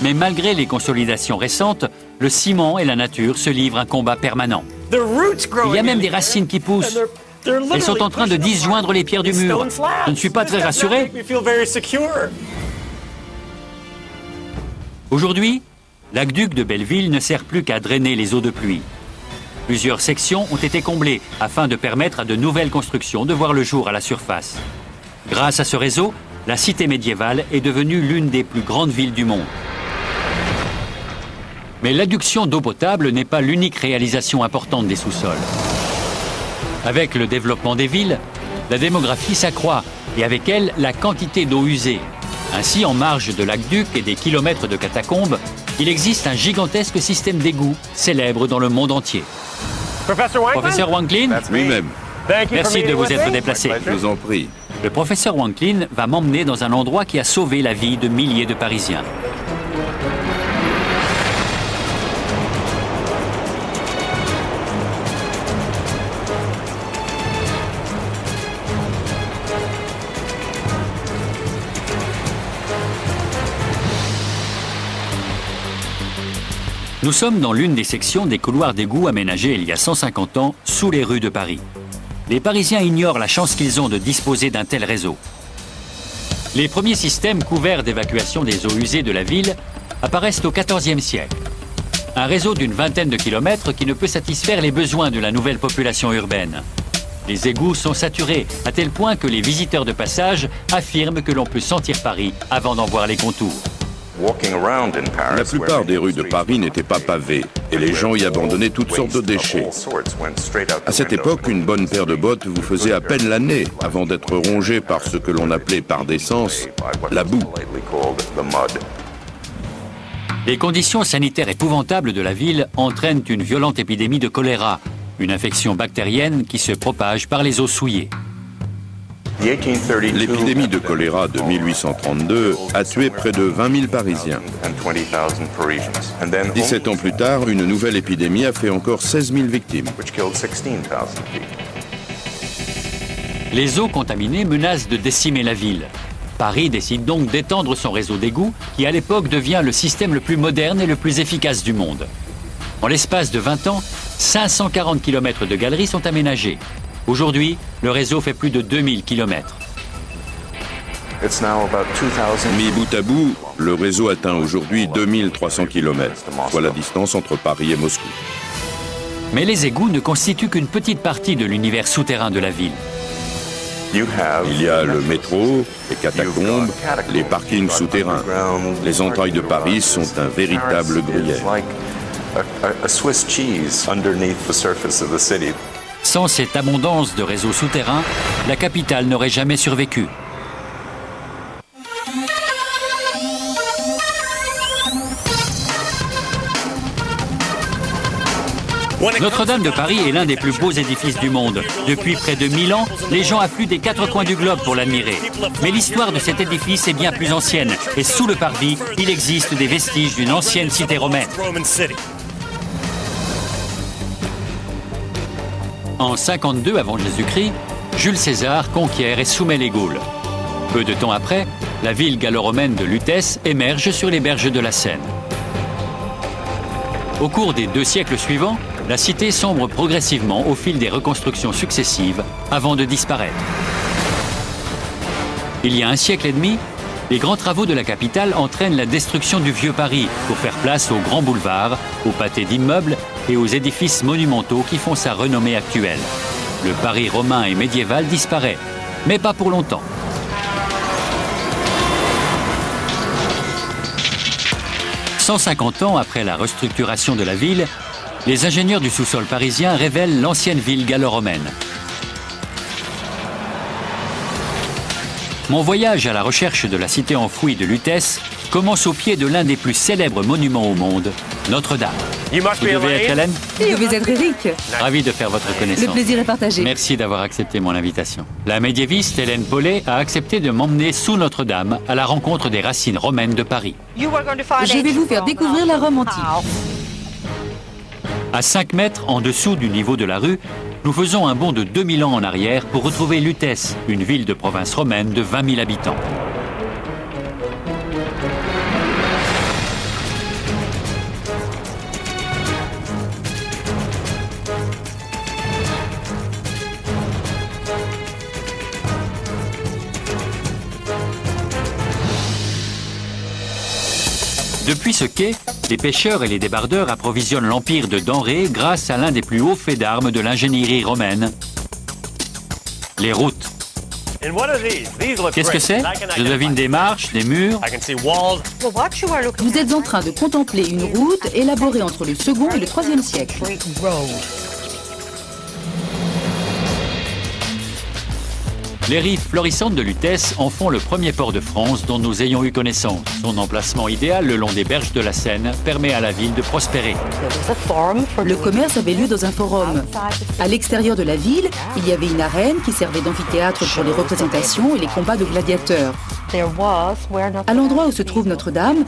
Mais malgré les consolidations récentes, le ciment et la nature se livrent un combat permanent. Il y a même des racines qui poussent. Elles sont en train de disjoindre les pierres du mur. Je ne suis pas très rassuré. Aujourd'hui, l'aqueduc de Belleville ne sert plus qu'à drainer les eaux de pluie. Plusieurs sections ont été comblées afin de permettre à de nouvelles constructions de voir le jour à la surface. Grâce à ce réseau, la cité médiévale est devenue l'une des plus grandes villes du monde. Mais l'adduction d'eau potable n'est pas l'unique réalisation importante des sous-sols. Avec le développement des villes, la démographie s'accroît et avec elle, la quantité d'eau usée. Ainsi, en marge de l'aqueduc et des kilomètres de catacombes, il existe un gigantesque système d'égouts célèbre dans le monde entier. Professeur Wanklin, Lui-même, merci de vous être déplacé. je vous en prie. Le professeur Wanklin va m'emmener dans un endroit qui a sauvé la vie de milliers de Parisiens. Nous sommes dans l'une des sections des couloirs d'égout aménagés il y a 150 ans sous les rues de Paris. Les Parisiens ignorent la chance qu'ils ont de disposer d'un tel réseau. Les premiers systèmes couverts d'évacuation des eaux usées de la ville apparaissent au XIVe siècle. Un réseau d'une vingtaine de kilomètres qui ne peut satisfaire les besoins de la nouvelle population urbaine. Les égouts sont saturés à tel point que les visiteurs de passage affirment que l'on peut sentir Paris avant d'en voir les contours. La plupart des rues de Paris n'étaient pas pavées et les gens y abandonnaient toutes sortes de déchets. À cette époque, une bonne paire de bottes vous faisait à peine la nez avant d'être rongée par ce que l'on appelait par décence la boue. Les conditions sanitaires épouvantables de la ville entraînent une violente épidémie de choléra, une infection bactérienne qui se propage par les eaux souillées. L'épidémie de choléra de 1832 a tué près de 20 000 Parisiens. 17 ans plus tard, une nouvelle épidémie a fait encore 16 000 victimes. Les eaux contaminées menacent de décimer la ville. Paris décide donc d'étendre son réseau d'égouts, qui à l'époque devient le système le plus moderne et le plus efficace du monde. En l'espace de 20 ans, 540 km de galeries sont aménagées. Aujourd'hui, le réseau fait plus de 2000 km. Mis bout à bout, le réseau atteint aujourd'hui 2300 km, soit la distance entre Paris et Moscou. Mais les égouts ne constituent qu'une petite partie de l'univers souterrain de la ville. Il y a le métro, les catacombes, les parkings souterrains. Les entrailles de Paris sont un véritable gruyère. Sans cette abondance de réseaux souterrains, la capitale n'aurait jamais survécu. Notre-Dame de Paris est l'un des plus beaux édifices du monde. Depuis près de 1000 ans, les gens affluent des 4 coins du globe pour l'admirer. Mais l'histoire de cet édifice est bien plus ancienne. Et sous le parvis, il existe des vestiges d'une ancienne cité romaine. En 52 avant Jésus-Christ, Jules César conquiert et soumet les Gaules. Peu de temps après, la ville gallo-romaine de Lutèce émerge sur les berges de la Seine. Au cours des 2 siècles suivants, la cité sombre progressivement au fil des reconstructions successives avant de disparaître. Il y a 1 siècle et demi, les grands travaux de la capitale entraînent la destruction du vieux Paris pour faire place aux grands boulevards, aux pâtés d'immeubles et aux édifices monumentaux qui font sa renommée actuelle. Le Paris romain et médiéval disparaît, mais pas pour longtemps. « 150 ans après la restructuration de la ville, les ingénieurs du sous-sol parisien révèlent l'ancienne ville gallo-romaine. Mon voyage à la recherche de la cité enfouie de Lutèce commence au pied de l'un des plus célèbres monuments au monde, Notre-Dame. Vous devez être Hélène? Vous devez être Eric. Ravi de faire votre connaissance. Le plaisir est partagé. Merci d'avoir accepté mon invitation. La médiéviste Hélène Paulet a accepté de m'emmener sous Notre-Dame à la rencontre des racines romaines de Paris. Je vais vous faire découvrir la Rome antique. À 5 mètres en dessous du niveau de la rue, nous faisons un bond de 2000 ans en arrière pour retrouver Lutèce, une ville de province romaine de 20 000 habitants. Depuis ce quai, les pêcheurs et les débardeurs approvisionnent l'empire de denrées grâce à l'un des plus hauts faits d'armes de l'ingénierie romaine, les routes. Qu'est-ce que c'est? Je devine des marches, des murs. Vous êtes en train de contempler une route élaborée entre le 2e et le 3e siècle. Les rives florissantes de Lutèce en font le premier port de France dont nous ayons eu connaissance. Son emplacement idéal le long des berges de la Seine permet à la ville de prospérer. Le commerce avait lieu dans un forum. À l'extérieur de la ville, il y avait une arène qui servait d'amphithéâtre pour les représentations et les combats de gladiateurs. À l'endroit où se trouve Notre-Dame,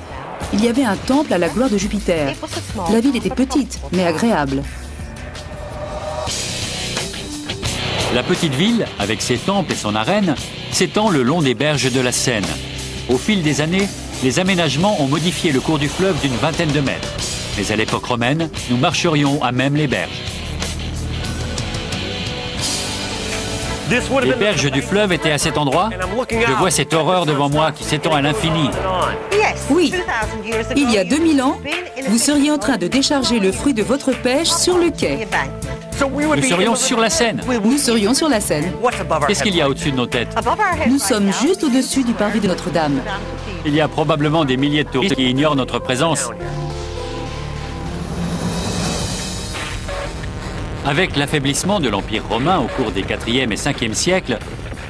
il y avait un temple à la gloire de Jupiter. La ville était petite, mais agréable. La petite ville, avec ses temples et son arène, s'étend le long des berges de la Seine. Au fil des années, les aménagements ont modifié le cours du fleuve d'une vingtaine de mètres. Mais à l'époque romaine, nous marcherions à même les berges. Les berges du fleuve étaient à cet endroit. Je vois cette horreur devant moi qui s'étend à l'infini. Oui, il y a 2000 ans, vous seriez en train de décharger le fruit de votre pêche sur le quai. Nous serions sur la Seine. Nous serions sur la Seine. Qu'est-ce qu'il y a au-dessus de nos têtes? Nous sommes juste au-dessus du parvis de Notre-Dame. Il y a probablement des milliers de touristes qui ignorent notre présence. Avec l'affaiblissement de l'Empire romain au cours des 4e et 5e siècles,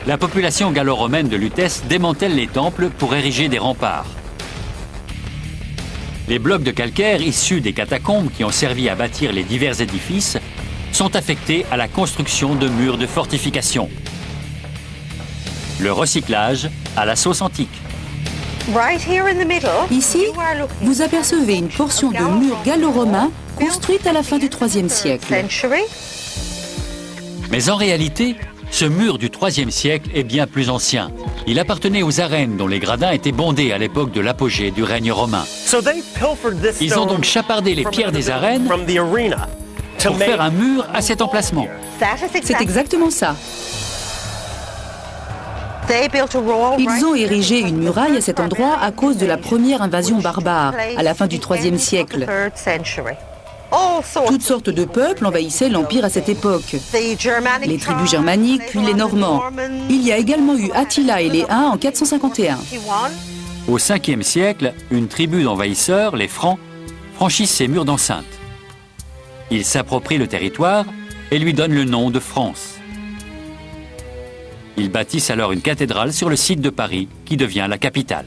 la population gallo-romaine de Lutèce démantèle les temples pour ériger des remparts. Les blocs de calcaire issus des catacombes qui ont servi à bâtir les divers édifices sont affectés à la construction de murs de fortification. Le recyclage à la sauce antique. Ici, vous apercevez une portion de mur gallo-romain construite à la fin du IIIe siècle. Mais en réalité, ce mur du IIIe siècle est bien plus ancien. Il appartenait aux arènes dont les gradins étaient bondés à l'époque de l'apogée du règne romain. Ils ont donc chapardé les pierres des arènes pour faire un mur à cet emplacement. C'est exactement ça. Ils ont érigé une muraille à cet endroit à cause de la première invasion barbare, à la fin du IIIe siècle. Toutes sortes de peuples envahissaient l'Empire à cette époque. Les tribus germaniques, puis les Normands. Il y a également eu Attila et les Huns en 451. Au 5e siècle, une tribu d'envahisseurs, les Francs, franchissent ces murs d'enceinte. Ils s'approprient le territoire et lui donnent le nom de France. Ils bâtissent alors une cathédrale sur le site de Paris, qui devient la capitale.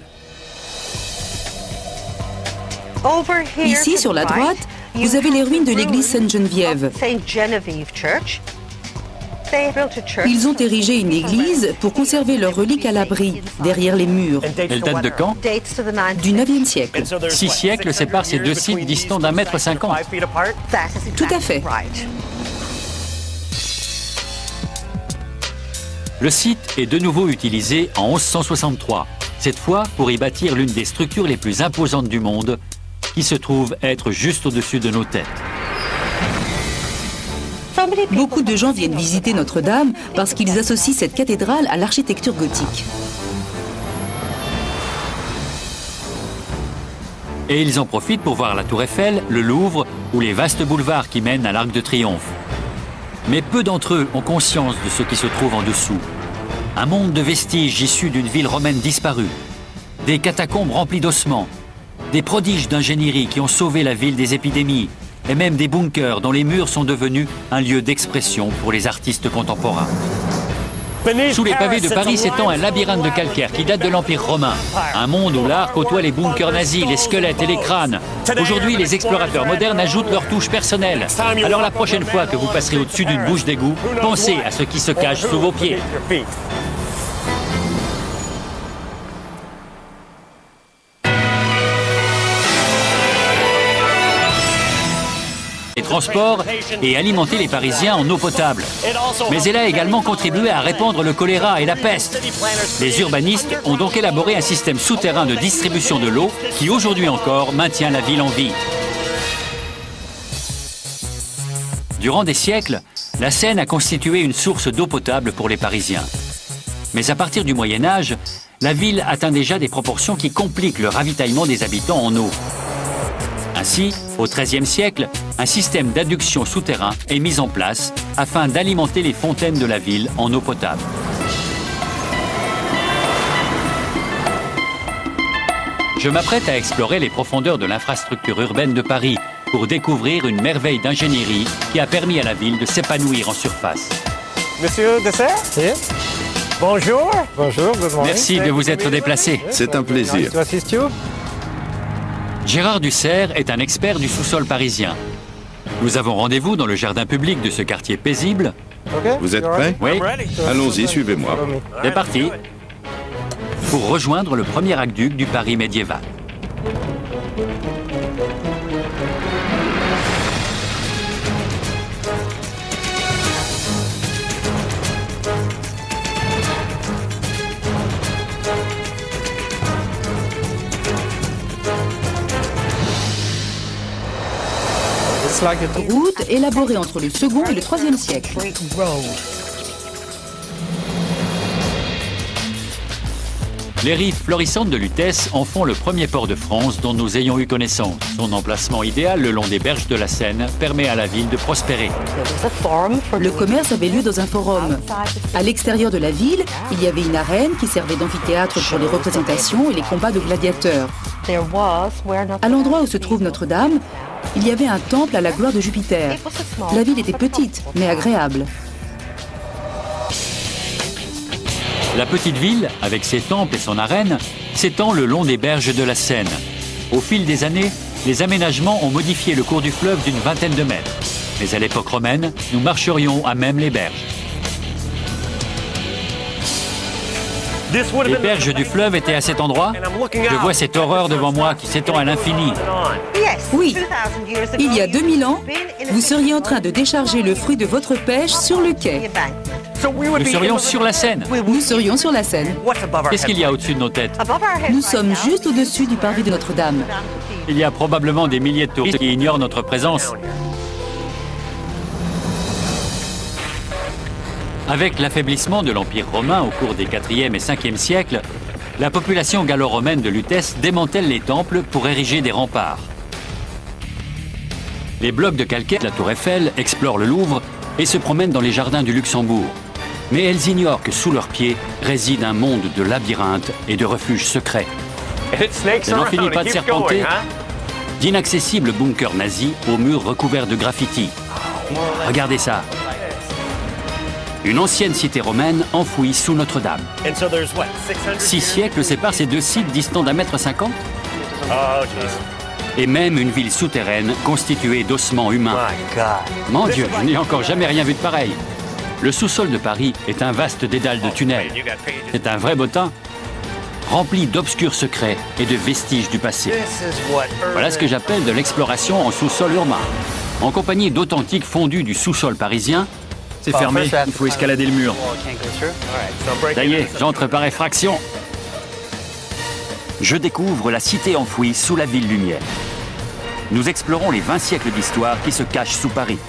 Ici, sur la droite, vous avez les ruines de l'église Sainte-Geneviève. Ils ont érigé une église pour conserver leurs reliques à l'abri, derrière les murs. Elle date de quand? Du 9e siècle. 6 siècles séparent ces deux sites distants d'1,50 m. Tout à fait. Le site est de nouveau utilisé en 1163, cette fois pour y bâtir l'une des structures les plus imposantes du monde, qui se trouve être juste au-dessus de nos têtes. Beaucoup de gens viennent visiter Notre-Dame parce qu'ils associent cette cathédrale à l'architecture gothique. Et ils en profitent pour voir la Tour Eiffel, le Louvre ou les vastes boulevards qui mènent à l'Arc de Triomphe. Mais peu d'entre eux ont conscience de ce qui se trouve en dessous. Un monde de vestiges issus d'une ville romaine disparue, des catacombes remplies d'ossements, des prodiges d'ingénierie qui ont sauvé la ville des épidémies, et même des bunkers dont les murs sont devenus un lieu d'expression pour les artistes contemporains. Sous les pavés de Paris s'étend un labyrinthe de calcaire qui date de l'Empire romain. Un monde où l'art côtoie les bunkers nazis, les squelettes et les crânes. Aujourd'hui, les explorateurs modernes ajoutent leur touche personnelle. Alors la prochaine fois que vous passerez au-dessus d'une bouche d'égout, pensez à ce qui se cache sous vos pieds. Transport et alimenter les Parisiens en eau potable. Mais elle a également contribué à répandre le choléra et la peste. Les urbanistes ont donc élaboré un système souterrain de distribution de l'eau qui, aujourd'hui encore, maintient la ville en vie. Durant des siècles, la Seine a constitué une source d'eau potable pour les Parisiens. Mais à partir du Moyen Âge, la ville atteint déjà des proportions qui compliquent le ravitaillement des habitants en eau. Ainsi, au XIIIe siècle, un système d'adduction souterrain est mis en place afin d'alimenter les fontaines de la ville en eau potable. Je m'apprête à explorer les profondeurs de l'infrastructure urbaine de Paris pour découvrir une merveille d'ingénierie qui a permis à la ville de s'épanouir en surface. Monsieur Dessert? Oui. Bonjour. Bonjour, good morning. Merci de vous être déplacé. C'est un plaisir. Gérard Dussert est un expert du sous-sol parisien. Nous avons rendez-vous dans le jardin public de ce quartier paisible. Vous êtes prêts? Oui. Allons-y, suivez-moi. C'est parti. Pour rejoindre le premier aqueduc du Paris médiéval. Route élaborée entre le 2e et le 3e siècle. Les rives florissantes de Lutèce en font le premier port de France dont nous ayons eu connaissance. Son emplacement idéal le long des berges de la Seine permet à la ville de prospérer. Le commerce avait lieu dans un forum. À l'extérieur de la ville, il y avait une arène qui servait d'amphithéâtre pour les représentations et les combats de gladiateurs. À l'endroit où se trouve Notre-Dame, il y avait un temple à la gloire de Jupiter. La ville était petite, mais agréable. La petite ville, avec ses temples et son arène, s'étend le long des berges de la Seine. Au fil des années, les aménagements ont modifié le cours du fleuve d'une vingtaine de mètres. Mais à l'époque romaine, nous marcherions à même les berges. Les berges du fleuve étaient à cet endroit. Je vois cette horreur devant moi qui s'étend à l'infini. Oui, il y a 2000 ans, vous seriez en train de décharger le fruit de votre pêche sur le quai. Nous serions sur la Seine. Nous serions sur la Seine. Qu'est-ce qu'il y a au-dessus de nos têtes? Nous sommes juste au-dessus du parvis de Notre-Dame. Il y a probablement des milliers de touristes qui ignorent notre présence. Avec l'affaiblissement de l'Empire romain au cours des 4e et 5e siècles, la population gallo-romaine de Lutèce démantèle les temples pour ériger des remparts. Les blocs de calcaire de la Tour Eiffel explorent le Louvre et se promènent dans les jardins du Luxembourg. Mais elles ignorent que sous leurs pieds réside un monde de labyrinthes et de refuges secrets. Ça n'en finit pas de serpenter. D'inaccessibles bunkers nazis aux murs recouverts de graffitis. Regardez ça. Une ancienne cité romaine enfouie sous Notre-Dame. 6 siècles séparent ces deux sites distants d'1,50 m. Et même une ville souterraine constituée d'ossements humains. Mon Dieu, je n'ai encore jamais rien vu de pareil. Le sous-sol de Paris est un vaste dédale de tunnels. C'est un vrai bottin, rempli d'obscurs secrets et de vestiges du passé. Voilà ce que j'appelle de l'exploration en sous-sol urbain. En compagnie d'authentiques fondus du sous-sol parisien. C'est fermé, il faut escalader le mur. Ça y est, j'entre par effraction. Je découvre la cité enfouie sous la ville lumière. Nous explorons les 20 siècles d'histoire qui se cachent sous Paris.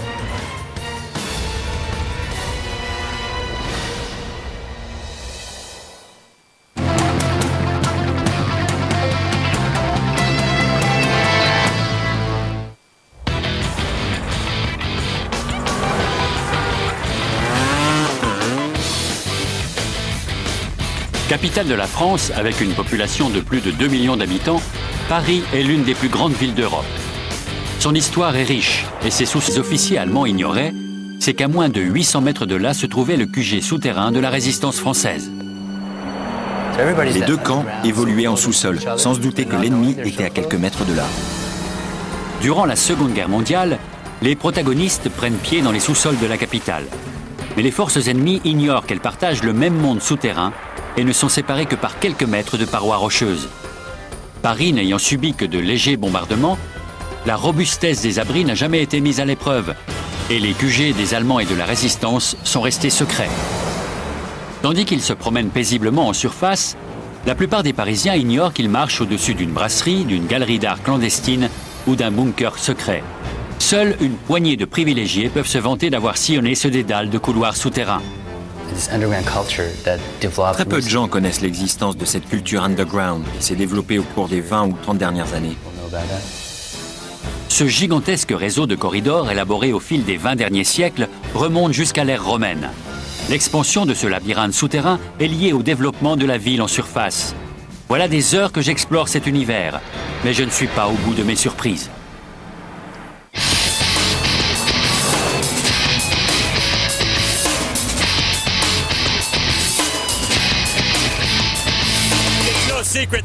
Capitale de la France, avec une population de plus de 2 millions d'habitants, Paris est l'une des plus grandes villes d'Europe. Son histoire est riche, et ses sous-officiers allemands ignoraient, c'est qu'à moins de 800 mètres de là se trouvait le QG souterrain de la résistance française. Les deux camps évoluaient en sous-sol, sans se douter que l'ennemi était à quelques mètres de là. Durant la Seconde Guerre mondiale, les protagonistes prennent pied dans les sous-sols de la capitale. Mais les forces ennemies ignorent qu'elles partagent le même monde souterrain et ne sont séparées que par quelques mètres de parois rocheuses. Paris n'ayant subi que de légers bombardements, la robustesse des abris n'a jamais été mise à l'épreuve et les QG des Allemands et de la Résistance sont restés secrets. Tandis qu'ils se promènent paisiblement en surface, la plupart des Parisiens ignorent qu'ils marchent au-dessus d'une brasserie, d'une galerie d'art clandestine ou d'un bunker secret. Seule une poignée de privilégiés peuvent se vanter d'avoir sillonné ce dédale de couloirs souterrains. Très peu de gens connaissent l'existence de cette culture underground qui s'est développée au cours des 20 ou 30 dernières années. Ce gigantesque réseau de corridors élaboré au fil des 20 derniers siècles remonte jusqu'à l'ère romaine. L'expansion de ce labyrinthe souterrain est liée au développement de la ville en surface. Voilà des heures que j'explore cet univers, mais je ne suis pas au bout de mes surprises.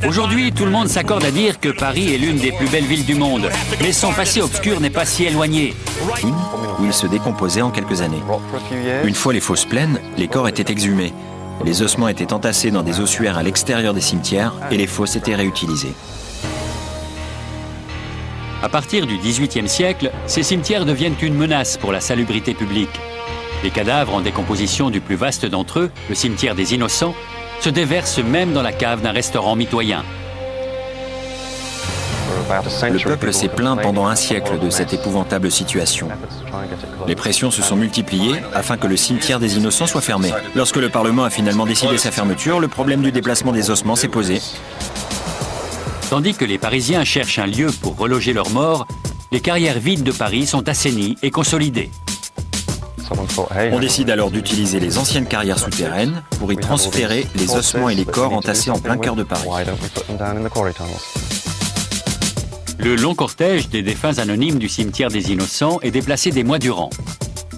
Aujourd'hui, tout le monde s'accorde à dire que Paris est l'une des plus belles villes du monde. Mais son passé obscur n'est pas si éloigné. Où il se décomposait en quelques années. Une fois les fosses pleines, les corps étaient exhumés. Les ossements étaient entassés dans des ossuaires à l'extérieur des cimetières et les fosses étaient réutilisées. À partir du XVIIIe siècle, ces cimetières deviennent une menace pour la salubrité publique. Les cadavres en décomposition du plus vaste d'entre eux, le cimetière des Innocents, se déverse même dans la cave d'un restaurant mitoyen. Le peuple s'est plaint pendant un siècle de cette épouvantable situation. Les pressions se sont multipliées afin que le cimetière des Innocents soit fermé. Lorsque le Parlement a finalement décidé sa fermeture, le problème du déplacement des ossements s'est posé. Tandis que les Parisiens cherchent un lieu pour reloger leurs morts, les carrières vides de Paris sont assainies et consolidées. On décide alors d'utiliser les anciennes carrières souterraines pour y transférer les ossements et les corps entassés en plein cœur de Paris. Le long cortège des défunts anonymes du cimetière des Innocents est déplacé des mois durant.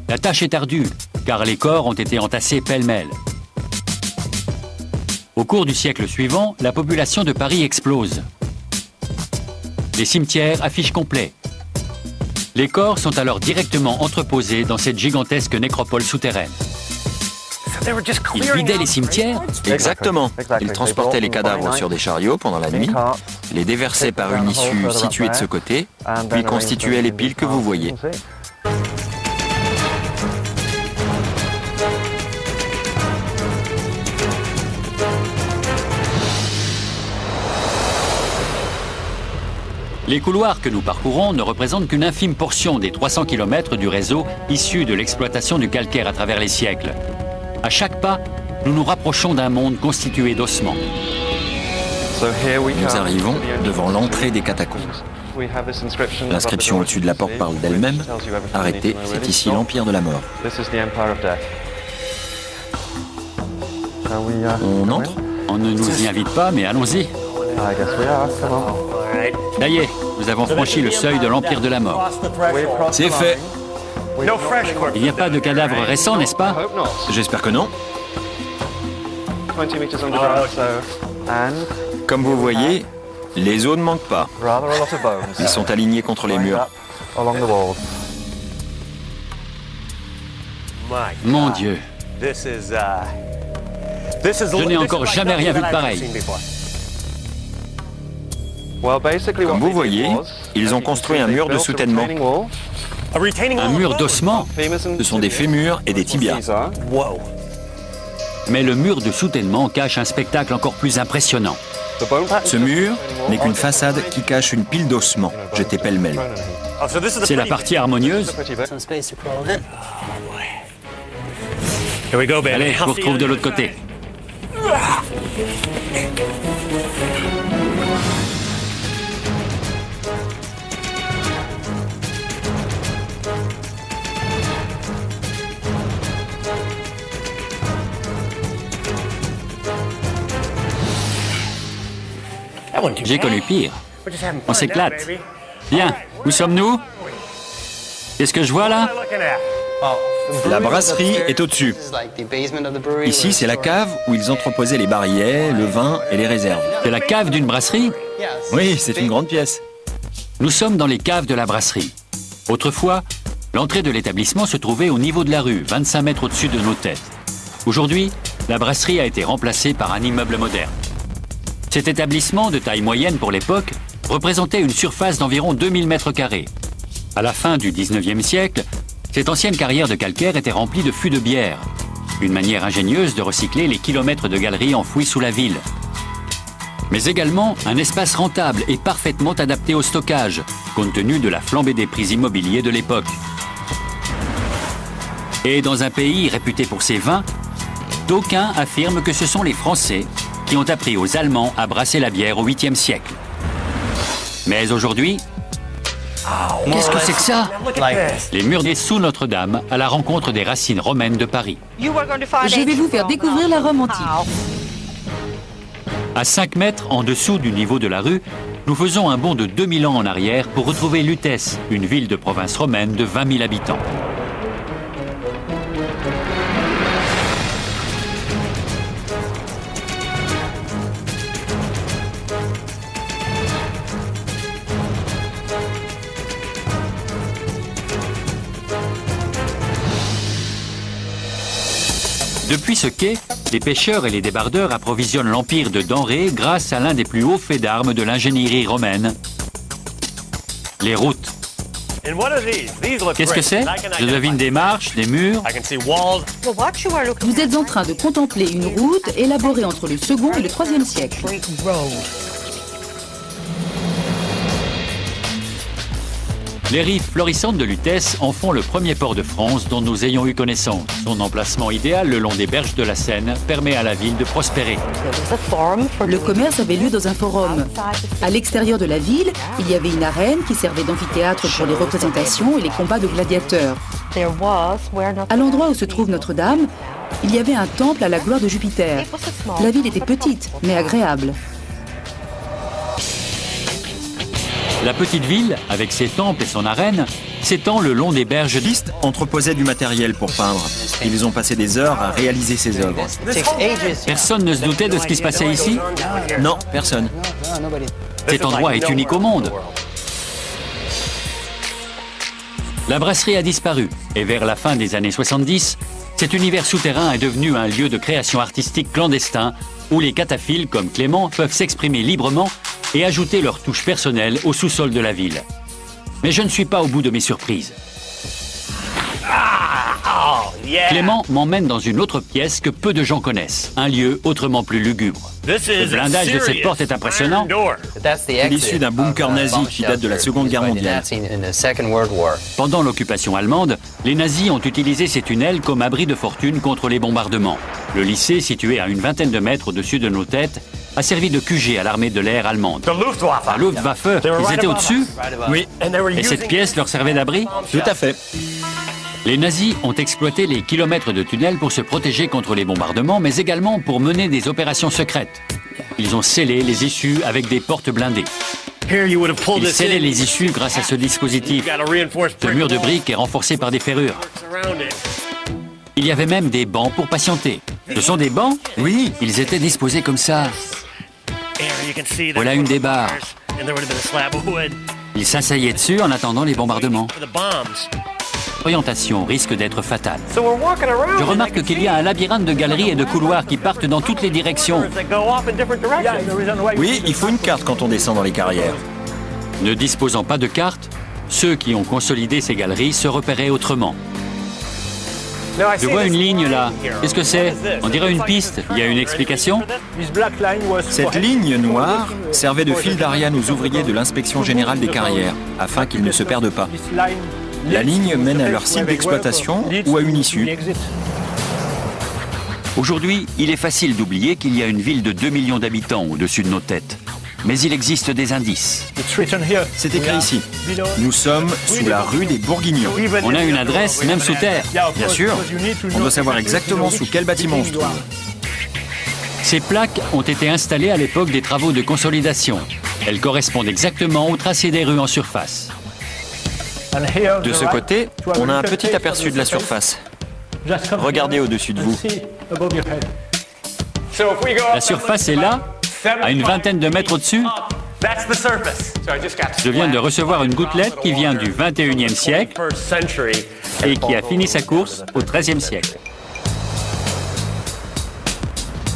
La tâche est ardue, car les corps ont été entassés pêle-mêle. Au cours du siècle suivant, la population de Paris explose. Les cimetières affichent complet. Les corps sont alors directement entreposés dans cette gigantesque nécropole souterraine. Ils vidaient les cimetières? Exactement. Ils transportaient les cadavres sur des chariots pendant la nuit, les déversaient par une issue située de ce côté, puis constituaient les piles que vous voyez. Les couloirs que nous parcourons ne représentent qu'une infime portion des 300 km du réseau issu de l'exploitation du calcaire à travers les siècles. À chaque pas, nous nous rapprochons d'un monde constitué d'ossements. Nous arrivons devant l'entrée des catacombes. L'inscription au-dessus de la porte parle d'elle-même. Arrêtez, c'est ici l'Empire de la Mort. On entre? On ne nous y invite pas, mais allons-y. Ça y est, nous avons franchi le seuil de l'Empire de la Mort. C'est fait. Il n'y a pas de cadavres récents, n'est-ce pas? J'espère que non. Comme vous voyez, les os ne manquent pas. Ils sont alignés contre les murs. Mon Dieu. Je n'ai encore jamais rien vu de pareil. Comme vous voyez, ils ont construit un mur de soutènement. Un mur d'ossements? Ce sont des fémurs et des tibias. Mais le mur de soutènement cache un spectacle encore plus impressionnant. Ce mur n'est qu'une façade qui cache une pile d'ossements, jetés pêle-mêle. C'est la partie harmonieuse. Allez, je vous retrouve de l'autre côté. J'ai connu pire. On s'éclate. Bien, où sommes-nous? Qu'est-ce que je vois là? La brasserie est au-dessus. Ici, c'est la cave où ils entreposaient les barillets, le vin et les réserves. C'est la cave d'une brasserie? Oui, c'est une grande pièce. Nous sommes dans les caves de la brasserie. Autrefois, l'entrée de l'établissement se trouvait au niveau de la rue, 25 mètres au-dessus de nos têtes. Aujourd'hui, la brasserie a été remplacée par un immeuble moderne. Cet établissement, de taille moyenne pour l'époque, représentait une surface d'environ 2000 mètres carrés. À la fin du 19e siècle, cette ancienne carrière de calcaire était remplie de fûts de bière, une manière ingénieuse de recycler les kilomètres de galeries enfouis sous la ville. Mais également un espace rentable et parfaitement adapté au stockage, compte tenu de la flambée des prix immobiliers de l'époque. Et dans un pays réputé pour ses vins, d'aucuns affirment que ce sont les Français qui ont appris aux Allemands à brasser la bière au 8e siècle. Mais aujourd'hui, qu'est-ce que c'est que ça? Les murs des sous Notre-Dame à la rencontre des racines romaines de Paris. Je vais vous faire découvrir la Rome antique. À 5 mètres en dessous du niveau de la rue, nous faisons un bond de 2000 ans en arrière pour retrouver Lutèce, une ville de province romaine de 20 000 habitants. Depuis ce quai, les pêcheurs et les débardeurs approvisionnent l'empire de denrées grâce à l'un des plus hauts faits d'armes de l'ingénierie romaine, les routes. Qu'est-ce que c'est? Je devine des marches, des murs. Vous êtes en train de contempler une route élaborée entre le 2e et le 3e siècle. Les rives florissantes de Lutèce en font le premier port de France dont nous ayons eu connaissance. Son emplacement idéal le long des berges de la Seine permet à la ville de prospérer. Le commerce avait lieu dans un forum. À l'extérieur de la ville, il y avait une arène qui servait d'amphithéâtre pour les représentations et les combats de gladiateurs. À l'endroit où se trouve Notre-Dame, il y avait un temple à la gloire de Jupiter. La ville était petite, mais agréable. La petite ville, avec ses temples et son arène, s'étend le long des berges. Les artistes entreposaient du matériel pour peindre. Ils ont passé des heures à réaliser ces œuvres. Personne ne se doutait de ce qui se passait ici? Non, personne. Cet endroit est unique au monde. La brasserie a disparu et vers la fin des années 70, Cet univers souterrain est devenu un lieu de création artistique clandestin où les cataphiles comme Clément peuvent s'exprimer librement et ajouter leur touche personnelle au sous-sol de la ville. Mais je ne suis pas au bout de mes surprises. Clément m'emmène dans une autre pièce que peu de gens connaissent, un lieu autrement plus lugubre. Le blindage de cette porte est impressionnant. C'est l'issue d'un bunker nazi qui date de la Seconde Guerre mondiale. Pendant l'occupation allemande, les nazis ont utilisé ces tunnels comme abri de fortune contre les bombardements. Le lycée, situé à une vingtaine de mètres au-dessus de nos têtes, a servi de QG à l'armée de l'air allemande. La Luftwaffe, ils étaient au-dessus? Oui. Et cette pièce leur servait d'abri? Tout à fait. Les nazis ont exploité les kilomètres de tunnels pour se protéger contre les bombardements, mais également pour mener des opérations secrètes. Ils ont scellé les issues avec des portes blindées. Ils scellaient les issues grâce à ce dispositif. Ce mur de briques est renforcé par des ferrures. Il y avait même des bancs pour patienter. Ce sont des bancs? Oui, ils étaient disposés comme ça. Voilà une des barres. Ils s'asseillaient dessus en attendant les bombardements. L'orientation risque d'être fatale. Je remarque qu'il y a un labyrinthe de galeries et de couloirs qui partent dans toutes les directions. Oui, il faut une carte quand on descend dans les carrières. Ne disposant pas de carte, ceux qui ont consolidé ces galeries se repéraient autrement. Je vois une ligne là. Qu'est-ce que c'est? On dirait une piste. Il y a une explication? Cette ligne noire servait de fil d'Ariane aux ouvriers de l'inspection générale des carrières, afin qu'ils ne se perdent pas. La ligne mène à leur site d'exploitation ou à une issue. Aujourd'hui, il est facile d'oublier qu'il y a une ville de 2 millions d'habitants au-dessus de nos têtes. Mais il existe des indices. C'est écrit ici. Nous sommes sous la rue des Bourguignons. On a une adresse, même sous terre. Bien sûr. On doit savoir exactement sous quel bâtiment on se trouve. Ces plaques ont été installées à l'époque des travaux de consolidation. Elles correspondent exactement au tracé des rues en surface. De ce côté, on a un petit aperçu de la surface. Regardez au-dessus de vous. La surface est là, à une vingtaine de mètres au-dessus. Je viens de recevoir une gouttelette qui vient du 21e siècle et qui a fini sa course au 13e siècle.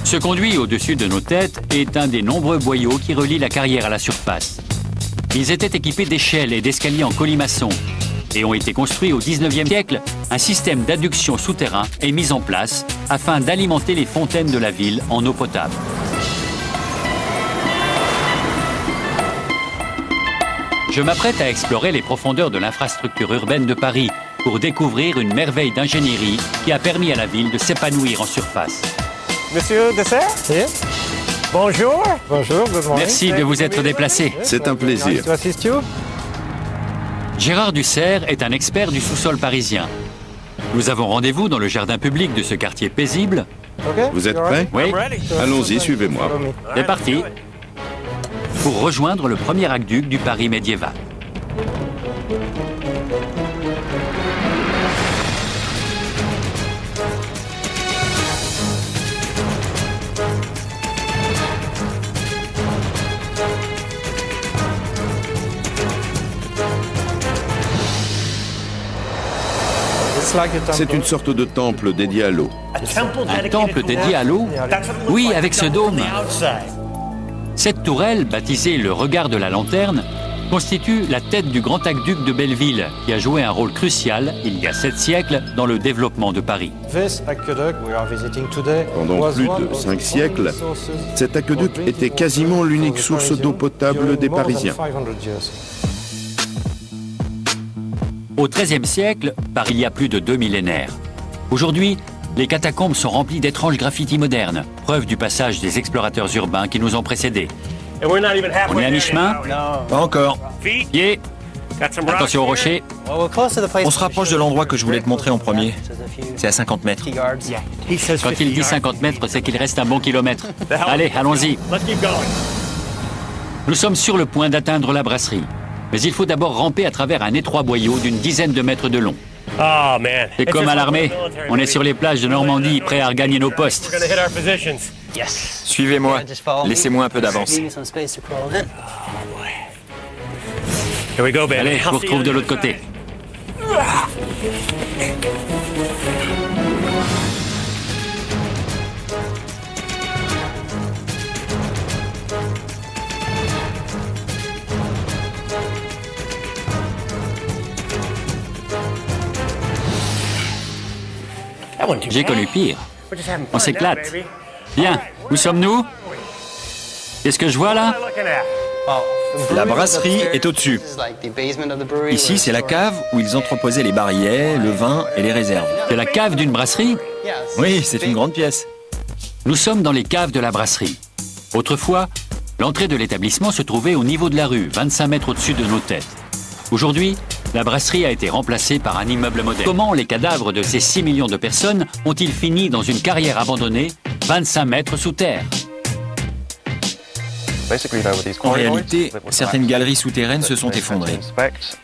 Ce conduit au-dessus de nos têtes est un des nombreux boyaux qui relient la carrière à la surface. Ils étaient équipés d'échelles et d'escaliers en colimaçon et ont été construits au 19e siècle. Un système d'adduction souterrain est mis en place afin d'alimenter les fontaines de la ville en eau potable. Je m'apprête à explorer les profondeurs de l'infrastructure urbaine de Paris pour découvrir une merveille d'ingénierie qui a permis à la ville de s'épanouir en surface. Monsieur Dessert? Bonjour. Bonjour, good morning. Merci de vous être déplacé. C'est un plaisir. Gérard Dussert est un expert du sous-sol parisien. Nous avons rendez-vous dans le jardin public de ce quartier paisible. Vous êtes prêts? Oui, Allons-y, suivez-moi. c'est parti. Pour rejoindre le premier aqueduc du Paris médiéval. C'est une sorte de temple dédié à l'eau. Un temple dédié à l'eau? Oui, avec ce dôme. Cette tourelle, baptisée le regard de la lanterne, constitue la tête du grand aqueduc de Belleville, qui a joué un rôle crucial, il y a 7 siècles, dans le développement de Paris. Pendant plus de 5 siècles, cet aqueduc était quasiment l'unique source d'eau potable des Parisiens. Au XIIIe siècle, par il y a plus de 2 millénaires. Aujourd'hui, les catacombes sont remplies d'étranges graffitis modernes, preuve du passage des explorateurs urbains qui nous ont précédés. On est à mi-chemin? Pas encore. Pied. Attention aux rochers. On se rapproche de l'endroit que je voulais te montrer en premier. C'est à 50 mètres. Quand il dit 50 mètres, c'est qu'il reste un bon kilomètre. Allez, allons-y. Nous sommes sur le point d'atteindre la brasserie. Mais il faut d'abord ramper à travers un étroit boyau d'une dizaine de mètres de long. C'est comme à l'armée. On est sur les plages de Normandie, prêts à regagner nos postes. Suivez-moi. Laissez-moi un peu d'avance. Allez, je vous retrouve de l'autre côté. J'ai connu pire. On s'éclate. Bien, où sommes-nous? Qu'est-ce que je vois là? La brasserie est au-dessus. Ici, c'est la cave où ils entreposaient les barillets, le vin et les réserves. C'est la cave d'une brasserie? Oui, c'est une grande pièce. Nous sommes dans les caves de la brasserie. Autrefois, l'entrée de l'établissement se trouvait au niveau de la rue, 25 mètres au-dessus de nos têtes. Aujourd'hui, la brasserie a été remplacée par un immeuble moderne. Comment les cadavres de ces 6 millions de personnes ont-ils fini dans une carrière abandonnée, 25 mètres sous terre? En réalité, certaines galeries souterraines se sont effondrées.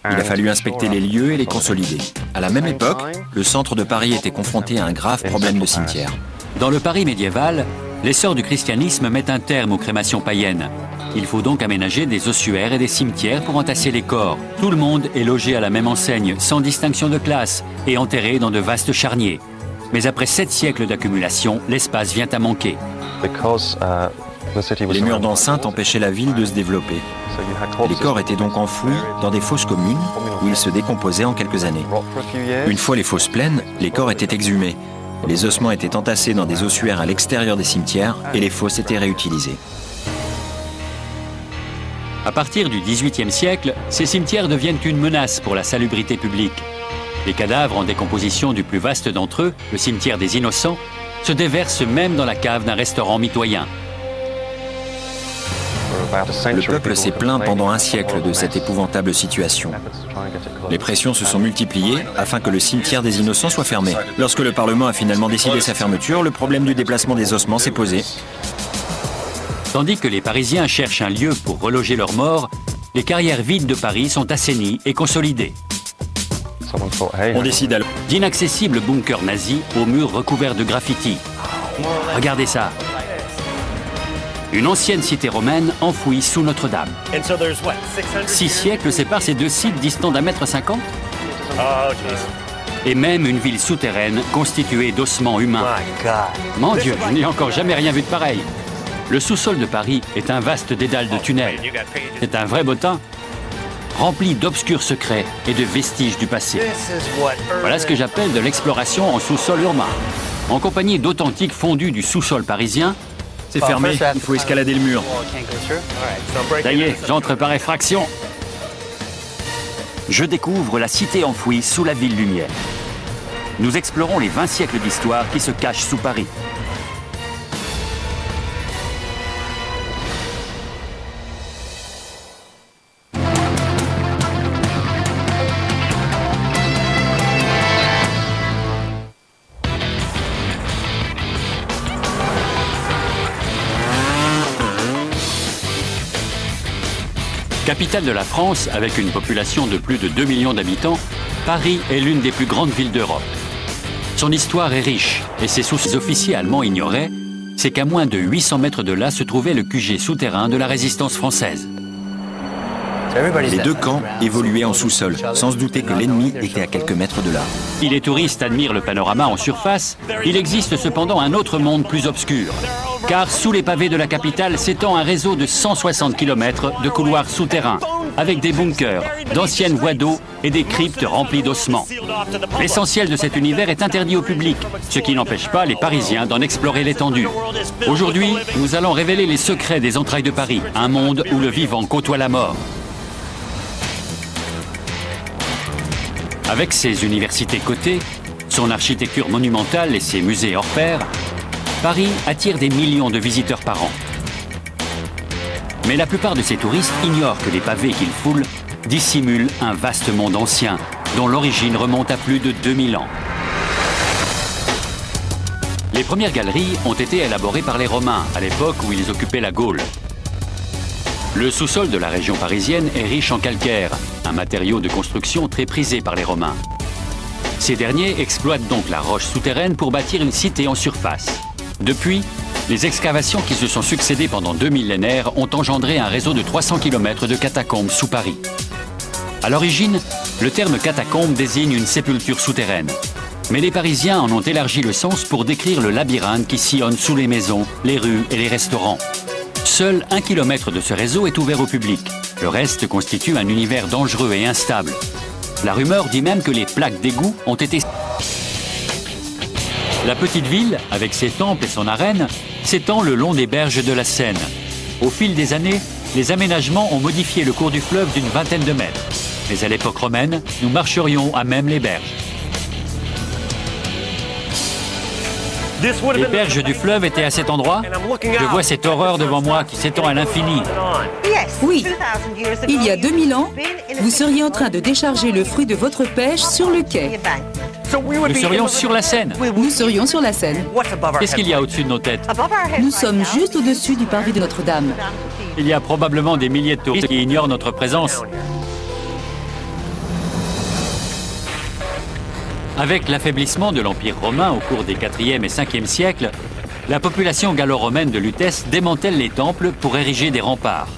Il a fallu inspecter les lieux et les consolider. À la même époque, le centre de Paris était confronté à un grave problème de cimetière. Dans le Paris médiéval, l'essor du christianisme met un terme aux crémations païennes. Il faut donc aménager des ossuaires et des cimetières pour entasser les corps. Tout le monde est logé à la même enseigne, sans distinction de classe, et enterré dans de vastes charniers. Mais après 7 siècles d'accumulation, l'espace vient à manquer. Les murs d'enceinte empêchaient la ville de se développer. Les corps étaient donc enfouis dans des fosses communes où ils se décomposaient en quelques années. Une fois les fosses pleines, les corps étaient exhumés. Les ossements étaient entassés dans des ossuaires à l'extérieur des cimetières et les fosses étaient réutilisées. À partir du XVIIIe siècle, ces cimetières deviennent une menace pour la salubrité publique. Les cadavres en décomposition du plus vaste d'entre eux, le cimetière des Innocents, se déversent même dans la cave d'un restaurant mitoyen. Le peuple s'est plaint pendant un siècle de cette épouvantable situation. Les pressions se sont multipliées afin que le cimetière des Innocents soit fermé. Lorsque le Parlement a finalement décidé sa fermeture, le problème du déplacement des ossements s'est posé. Tandis que les Parisiens cherchent un lieu pour reloger leurs morts, les carrières vides de Paris sont assainies et consolidées. On décide alors D'inaccessibles bunkers nazis aux murs recouverts de graffitis. Regardez ça. Une ancienne cité romaine enfouie sous Notre-Dame. 6 siècles séparent ces deux sites distants d'1,50 m. Et même une ville souterraine constituée d'ossements humains. Mon Dieu, je n'ai encore jamais rien vu de pareil. Le sous-sol de Paris est un vaste dédale de tunnels. C'est un vrai bottin, rempli d'obscurs secrets et de vestiges du passé. Voilà ce que j'appelle de l'exploration en sous-sol urbain. En compagnie d'authentiques fondus du sous-sol parisien. c'est fermé, il faut escalader le mur. Ça y est, j'entre par effraction. Je découvre la cité enfouie sous la ville lumière. Nous explorons les 20 siècles d'histoire qui se cachent sous Paris. Capitale de la France, avec une population de plus de 2 millions d'habitants, Paris est l'une des plus grandes villes d'Europe. Son histoire est riche, et ses sous-officiers allemands ignoraient, c'est qu'à moins de 800 mètres de là se trouvait le QG souterrain de la résistance française. Les deux camps évoluaient en sous-sol, sans se douter que l'ennemi était à quelques mètres de là. Si les touristes admirent le panorama en surface, il existe cependant un autre monde plus obscur. Car sous les pavés de la capitale s'étend un réseau de 160 km de couloirs souterrains, avec des bunkers, d'anciennes voies d'eau et des cryptes remplies d'ossements. L'essentiel de cet univers est interdit au public, ce qui n'empêche pas les Parisiens d'en explorer l'étendue. Aujourd'hui, nous allons révéler les secrets des entrailles de Paris, un monde où le vivant côtoie la mort. Avec ses universités cotées, son architecture monumentale et ses musées hors pair, Paris attire des millions de visiteurs par an. Mais la plupart de ces touristes ignorent que les pavés qu'ils foulent dissimulent un vaste monde ancien, dont l'origine remonte à plus de 2000 ans. Les premières galeries ont été élaborées par les Romains, à l'époque où ils occupaient la Gaule. Le sous-sol de la région parisienne est riche en calcaire, un matériau de construction très prisé par les Romains. Ces derniers exploitent donc la roche souterraine pour bâtir une cité en surface. Depuis, les excavations qui se sont succédées pendant 2 millénaires ont engendré un réseau de 300 km de catacombes sous Paris. À l'origine, le terme catacombe désigne une sépulture souterraine. Mais les Parisiens en ont élargi le sens pour décrire le labyrinthe qui sillonne sous les maisons, les rues et les restaurants. Seul 1 kilomètre de ce réseau est ouvert au public. Le reste constitue un univers dangereux et instable. La rumeur dit même que les plaques d'égout ont été... La petite ville, avec ses temples et son arène, s'étend le long des berges de la Seine. Au fil des années, les aménagements ont modifié le cours du fleuve d'une vingtaine de mètres. Mais à l'époque romaine, nous marcherions à même les berges. Les berges du fleuve étaient à cet endroit. Je vois cette horreur devant moi qui s'étend à l'infini. Oui, il y a 2000 ans, vous seriez en train de décharger le fruit de votre pêche sur le quai. Nous serions sur la Seine. Nous serions sur la Seine. Qu'est-ce qu'il y a au-dessus de nos têtes? Nous sommes juste au-dessus du parvis de Notre-Dame. Il y a probablement des milliers de touristes qui ignorent notre présence. Avec l'affaiblissement de l'Empire romain au cours des 4e et 5e siècles, la population gallo-romaine de Lutèce démantèle les temples pour ériger des remparts.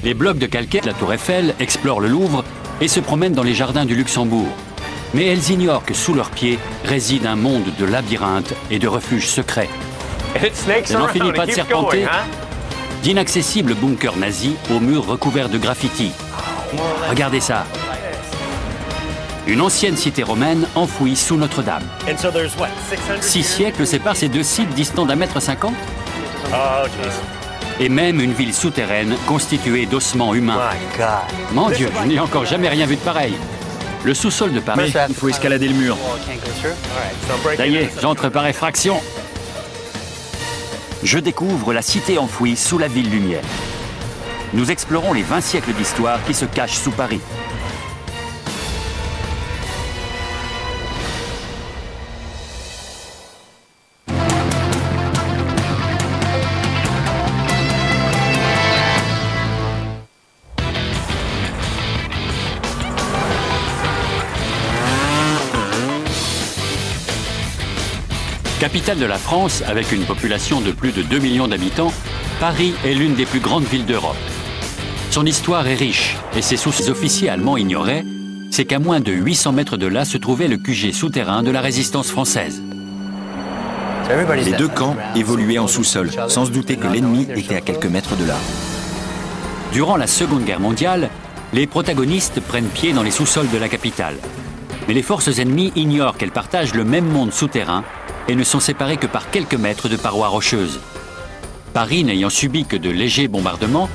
Les blocs de calcaire de la Tour Eiffel explorent le Louvre et se promènent dans les jardins du Luxembourg. Mais elles ignorent que sous leurs pieds réside un monde de labyrinthes et de refuges secrets. Ça n'en finit pas de serpenter. D'inaccessibles bunkers nazis aux murs recouverts de graffitis. Regardez ça. Une ancienne cité romaine enfouie sous Notre-Dame. 6 siècles séparent ces deux sites distants d'1,50 m. Et même une ville souterraine constituée d'ossements humains. Mon Dieu, je n'ai encore jamais rien vu de pareil. Le sous-sol de Paris... Mais il faut escalader le mur. Ça y est, j'entre par effraction. Je découvre la cité enfouie sous la ville lumière. Nous explorons les 20 siècles d'histoire qui se cachent sous Paris. Capitale de la France, avec une population de plus de 2 millions d'habitants, Paris est l'une des plus grandes villes d'Europe. Son histoire est riche, et ses sous-officiers allemands ignoraient, c'est qu'à moins de 800 mètres de là se trouvait le QG souterrain de la résistance française. Les deux camps évoluaient en sous-sol, sans se douter que l'ennemi était à quelques mètres de là. Durant la Seconde Guerre mondiale, les protagonistes prennent pied dans les sous-sols de la capitale. Mais les forces ennemies ignorent qu'elles partagent le même monde souterrain et ne sont séparées que par quelques mètres de parois rocheuses. Paris n'ayant subi que de légers bombardements,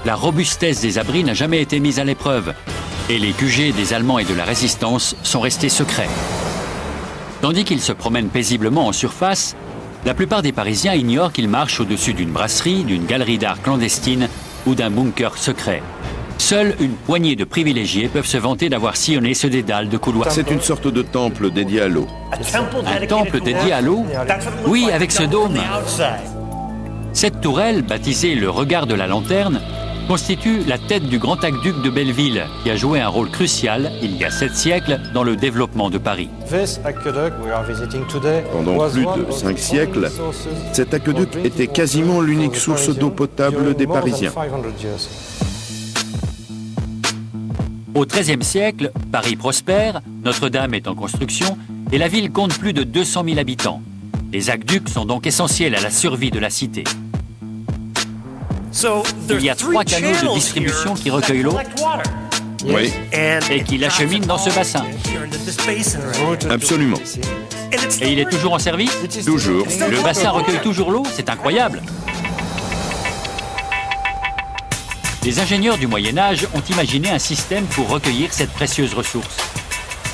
la robustesse des abris n'a jamais été mise à l'épreuve et les QG des Allemands et de la Résistance sont restés secrets. Tandis qu'ils se promènent paisiblement en surface, la plupart des Parisiens ignorent qu'ils marchent au-dessus d'une brasserie, d'une galerie d'art clandestine ou d'un bunker secret. Seule une poignée de privilégiés peuvent se vanter d'avoir sillonné ce dédale de couloirs. C'est une sorte de temple dédié à l'eau. Un temple dédié à l'eau? Oui, avec ce dôme. Cette tourelle, baptisée le regard de la lanterne, constitue la tête du grand aqueduc de Belleville, qui a joué un rôle crucial, il y a 7 siècles, dans le développement de Paris. Pendant plus de 5 siècles, cet aqueduc était quasiment l'unique source d'eau potable des Parisiens. Au XIIIe siècle, Paris prospère, Notre-Dame est en construction et la ville compte plus de 200 000 habitants. Les aqueducs sont donc essentiels à la survie de la cité. Il y a 3 canaux de distribution qui recueillent l'eau Oui, et qui l'acheminent dans ce bassin. absolument. Et il est toujours en service? Toujours. Le bassin recueille toujours l'eau? C'est incroyable! Les ingénieurs du Moyen-Âge ont imaginé un système pour recueillir cette précieuse ressource.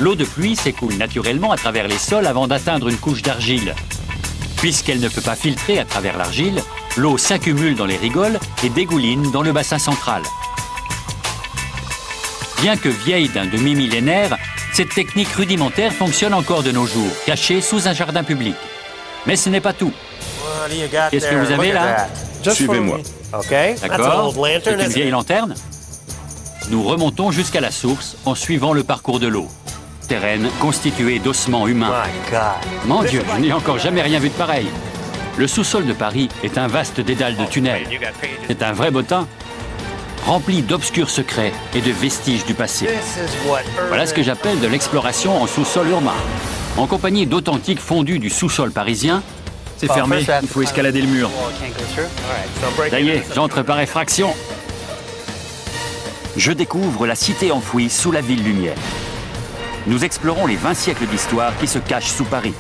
L'eau de pluie s'écoule naturellement à travers les sols avant d'atteindre une couche d'argile. Puisqu'elle ne peut pas filtrer à travers l'argile, l'eau s'accumule dans les rigoles et dégouline dans le bassin central. Bien que vieille d'un demi-millénaire, cette technique rudimentaire fonctionne encore de nos jours, cachée sous un jardin public. Mais ce n'est pas tout. Qu'est-ce que vous avez là? Suivez-moi. D'accord, c'est une vieille lanterne. Nous remontons jusqu'à la source en suivant le parcours de l'eau. Terraine constituée d'ossements humains. Mon Dieu, je n'ai encore jamais rien vu de pareil. Le sous-sol de Paris est un vaste dédale de tunnels. C'est un vrai bottin, rempli d'obscurs secrets et de vestiges du passé. Voilà ce que j'appelle de l'exploration en sous-sol urbain. En compagnie d'authentiques fondus du sous-sol parisien. C'est fermé, il faut escalader le mur. Ça y est, j'entre par effraction. Je découvre la cité enfouie sous la ville lumière. nous explorons les 20 siècles d'histoire qui se cachent sous Paris.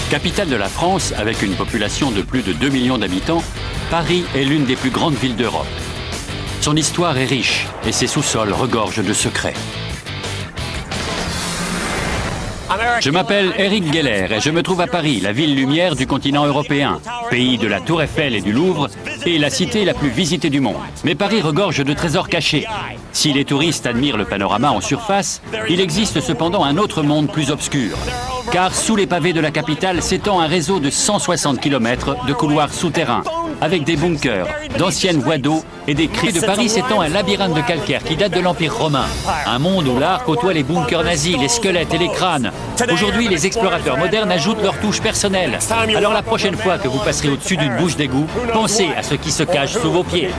Capitale de la France, avec une population de plus de 2 millions d'habitants, Paris est l'une des plus grandes villes d'Europe. Son histoire est riche et ses sous-sols regorgent de secrets. Je m'appelle Eric Geller et je me trouve à Paris, la ville lumière du continent européen, pays de la Tour Eiffel et du Louvre, et la cité la plus visitée du monde. Mais Paris regorge de trésors cachés. Si les touristes admirent le panorama en surface, il existe cependant un autre monde plus obscur. Car sous les pavés de la capitale s'étend un réseau de 160 km de couloirs souterrains, avec des bunkers, d'anciennes voies d'eau et des cris. De Paris s'étend un labyrinthe de calcaire qui date de l'Empire romain. Un monde où l'art côtoie les bunkers nazis, les squelettes et les crânes. Aujourd'hui, les explorateurs modernes ajoutent leur touche personnelle. Alors la prochaine fois que vous passerez au-dessus d'une bouche d'égout, pensez à ce qui se cache sous vos pieds.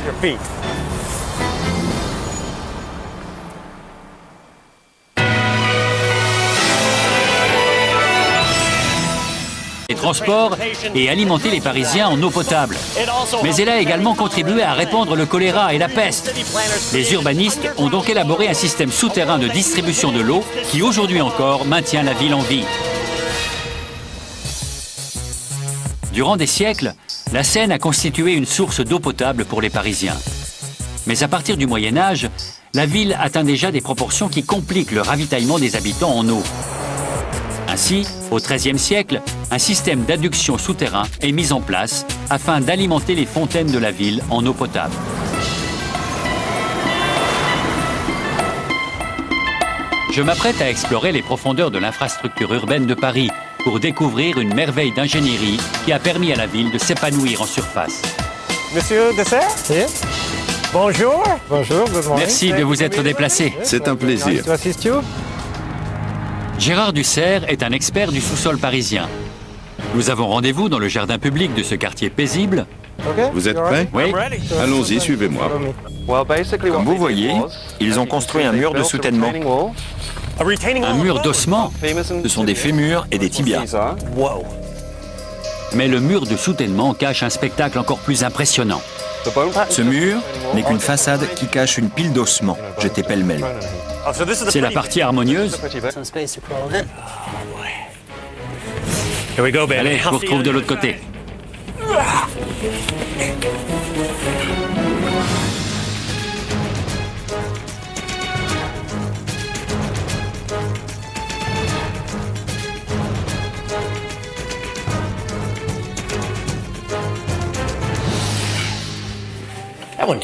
Transport et alimenter les Parisiens en eau potable. Mais elle a également contribué à répandre le choléra et la peste. Les urbanistes ont donc élaboré un système souterrain de distribution de l'eau qui, aujourd'hui encore, maintient la ville en vie. Durant des siècles, la Seine a constitué une source d'eau potable pour les Parisiens. Mais à partir du Moyen Âge, la ville atteint déjà des proportions qui compliquent le ravitaillement des habitants en eau. Ainsi, au XIIIe siècle, un système d'adduction souterrain est mis en place afin d'alimenter les fontaines de la ville en eau potable. Je m'apprête à explorer les profondeurs de l'infrastructure urbaine de Paris pour découvrir une merveille d'ingénierie qui a permis à la ville de s'épanouir en surface. Monsieur Dessert? Oui. Bonjour. Bonjour, good morning. Merci de vous être déplacé. C'est un plaisir. Nice to assist you. Gérard Dussert est un expert du sous-sol parisien. Nous avons rendez-vous dans le jardin public de ce quartier paisible. Vous êtes prêts? Oui. Allons-y, suivez-moi. Comme vous voyez, ils ont construit un mur de soutènement. Un mur d'ossement. Ce sont des fémurs et des tibias. Mais le mur de soutènement cache un spectacle encore plus impressionnant. Ce mur n'est qu'une façade qui cache une pile d'ossements, jetés pêle-mêle. C'est la partie harmonieuse. Allez, je vous retrouve de l'autre côté.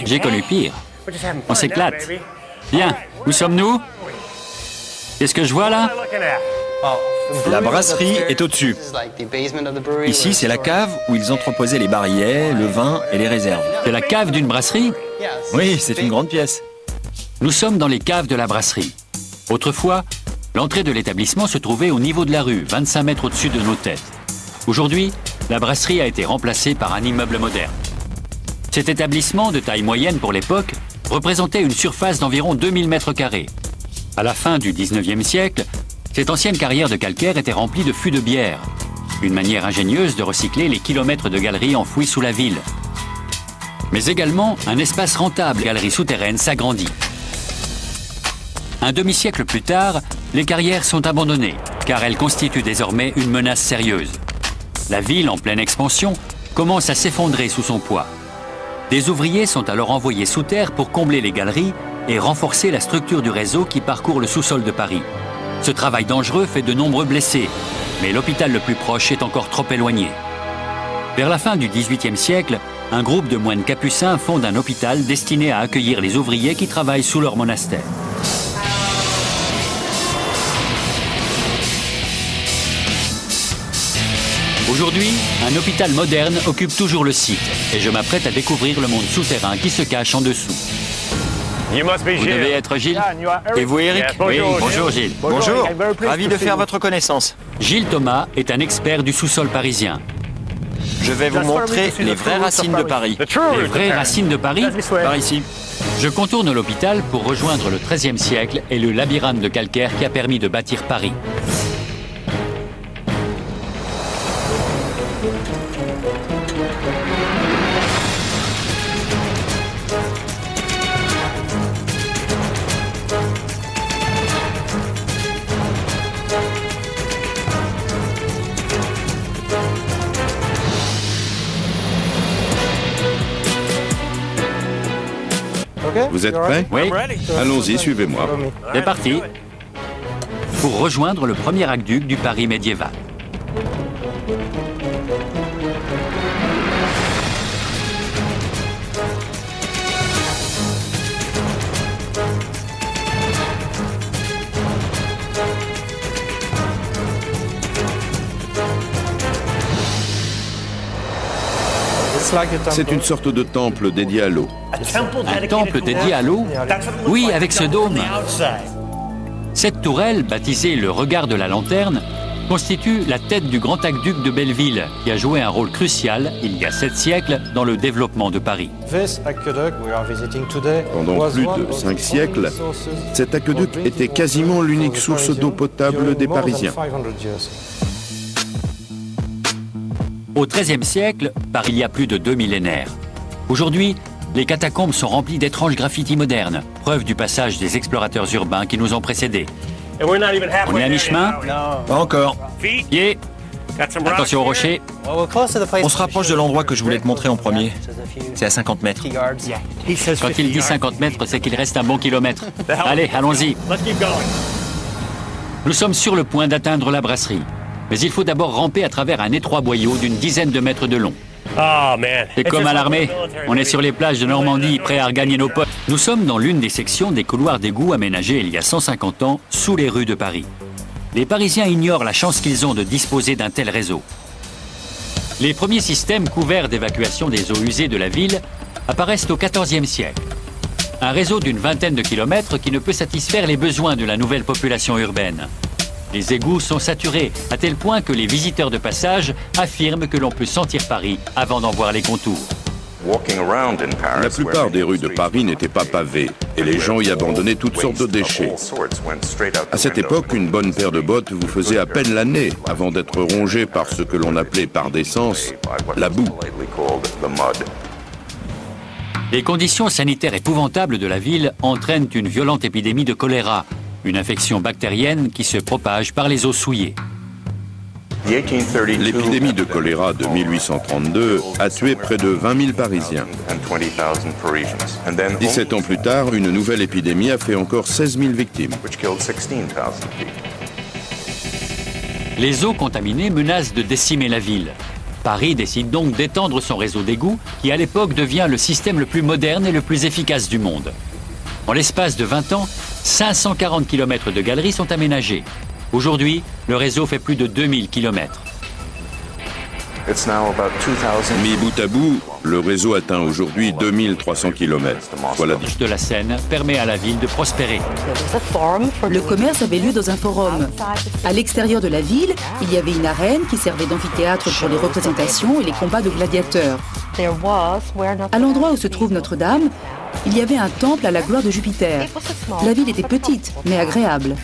J'ai connu pire. On s'éclate. Bien, où sommes-nous? Qu'est-ce que je vois là? La brasserie est au-dessus. Ici, c'est la cave où ils entreposaient les barillets, le vin et les réserves. C'est la cave d'une brasserie? Oui, c'est une grande pièce. Nous sommes dans les caves de la brasserie. Autrefois, l'entrée de l'établissement se trouvait au niveau de la rue, 25 mètres au-dessus de nos têtes. Aujourd'hui, la brasserie a été remplacée par un immeuble moderne. Cet établissement, de taille moyenne pour l'époque, représentait une surface d'environ 2000 mètres carrés. À la fin du 19e siècle, cette ancienne carrière de calcaire était remplie de fûts de bière, une manière ingénieuse de recycler les kilomètres de galeries enfouies sous la ville. Mais également, un espace rentable, galerie souterraine, s'agrandit. Un demi-siècle plus tard, les carrières sont abandonnées, car elles constituent désormais une menace sérieuse. La ville, en pleine expansion, commence à s'effondrer sous son poids. Des ouvriers sont alors envoyés sous terre pour combler les galeries et renforcer la structure du réseau qui parcourt le sous-sol de Paris. Ce travail dangereux fait de nombreux blessés, mais l'hôpital le plus proche est encore trop éloigné. Vers la fin du XVIIIe siècle, un groupe de moines capucins fonde un hôpital destiné à accueillir les ouvriers qui travaillent sous leur monastère. Aujourd'hui, un hôpital moderne occupe toujours le site et je m'apprête à découvrir le monde souterrain qui se cache en dessous. Vous devez être Gilles? Et vous, Eric? Oui, bonjour Gilles. Bonjour, ravi de faire votre connaissance. Gilles Thomas est un expert du sous-sol parisien. Je vais vous montrer les vraies racines de Paris. Les vraies racines de Paris? Par ici. Je contourne l'hôpital pour rejoindre le XIIIe siècle et le labyrinthe de calcaire qui a permis de bâtir Paris. Vous êtes prêts? Oui, Allons-y, suivez-moi. c'est parti. Pour rejoindre le premier aqueduc du Paris médiéval. C'est une sorte de temple dédié à l'eau. Un temple dédié à l'eau? Oui, avec ce dôme. Cette tourelle, baptisée le regard de la lanterne, constitue la tête du grand aqueduc de Belleville, qui a joué un rôle crucial, il y a 7 siècles, dans le développement de Paris. Pendant plus de 5 siècles, cet aqueduc était quasiment l'unique source d'eau potable des Parisiens. Au XIIIe siècle, par il y a plus de 2 millénaires. Aujourd'hui, les catacombes sont remplies d'étranges graffitis modernes, preuve du passage des explorateurs urbains qui nous ont précédés. On est à mi-chemin? Pas encore. Pied. Attention aux rochers. On se rapproche de l'endroit que je voulais te montrer en premier. C'est à 50 mètres. Quand il dit 50 mètres, c'est qu'il reste un bon kilomètre. Allez, allons-y. Nous sommes sur le point d'atteindre la brasserie. Mais il faut d'abord ramper à travers un étroit boyau d'une dizaine de mètres de long. C'est comme à l'armée. On est sur les plages de Normandie, prêts à regagner nos potes. Nous sommes dans l'une des sections des couloirs d'égout aménagés il y a 150 ans sous les rues de Paris. Les Parisiens ignorent la chance qu'ils ont de disposer d'un tel réseau. Les premiers systèmes couverts d'évacuation des eaux usées de la ville apparaissent au XIVe siècle. Un réseau d'une vingtaine de kilomètres qui ne peut satisfaire les besoins de la nouvelle population urbaine. Les égouts sont saturés, à tel point que les visiteurs de passage affirment que l'on peut sentir Paris avant d'en voir les contours. La plupart des rues de Paris n'étaient pas pavées et les gens y abandonnaient toutes sortes de déchets. À cette époque, une bonne paire de bottes vous faisait à peine la nez avant d'être rongée par ce que l'on appelait par décence la boue. Les conditions sanitaires épouvantables de la ville entraînent une violente épidémie de choléra, une infection bactérienne qui se propage par les eaux souillées. L'épidémie de choléra de 1832 a tué près de 20 000 Parisiens. 17 ans plus tard, une nouvelle épidémie a fait encore 16 000 victimes. Les eaux contaminées menacent de décimer la ville. Paris décide donc d'étendre son réseau d'égouts, qui à l'époque devient le système le plus moderne et le plus efficace du monde. En l'espace de 20 ans, 540 km de galeries sont aménagées. Aujourd'hui, le réseau fait plus de 2000 km. Mis bout à bout, le réseau atteint aujourd'hui 2300 km. Voilà. De la Seine permet à la ville de prospérer. Le commerce avait lieu dans un forum. À l'extérieur de la ville, il y avait une arène qui servait d'amphithéâtre pour les représentations et les combats de gladiateurs. À l'endroit où se trouve Notre-Dame, il y avait un temple à la gloire de Jupiter. La ville était petite, mais agréable.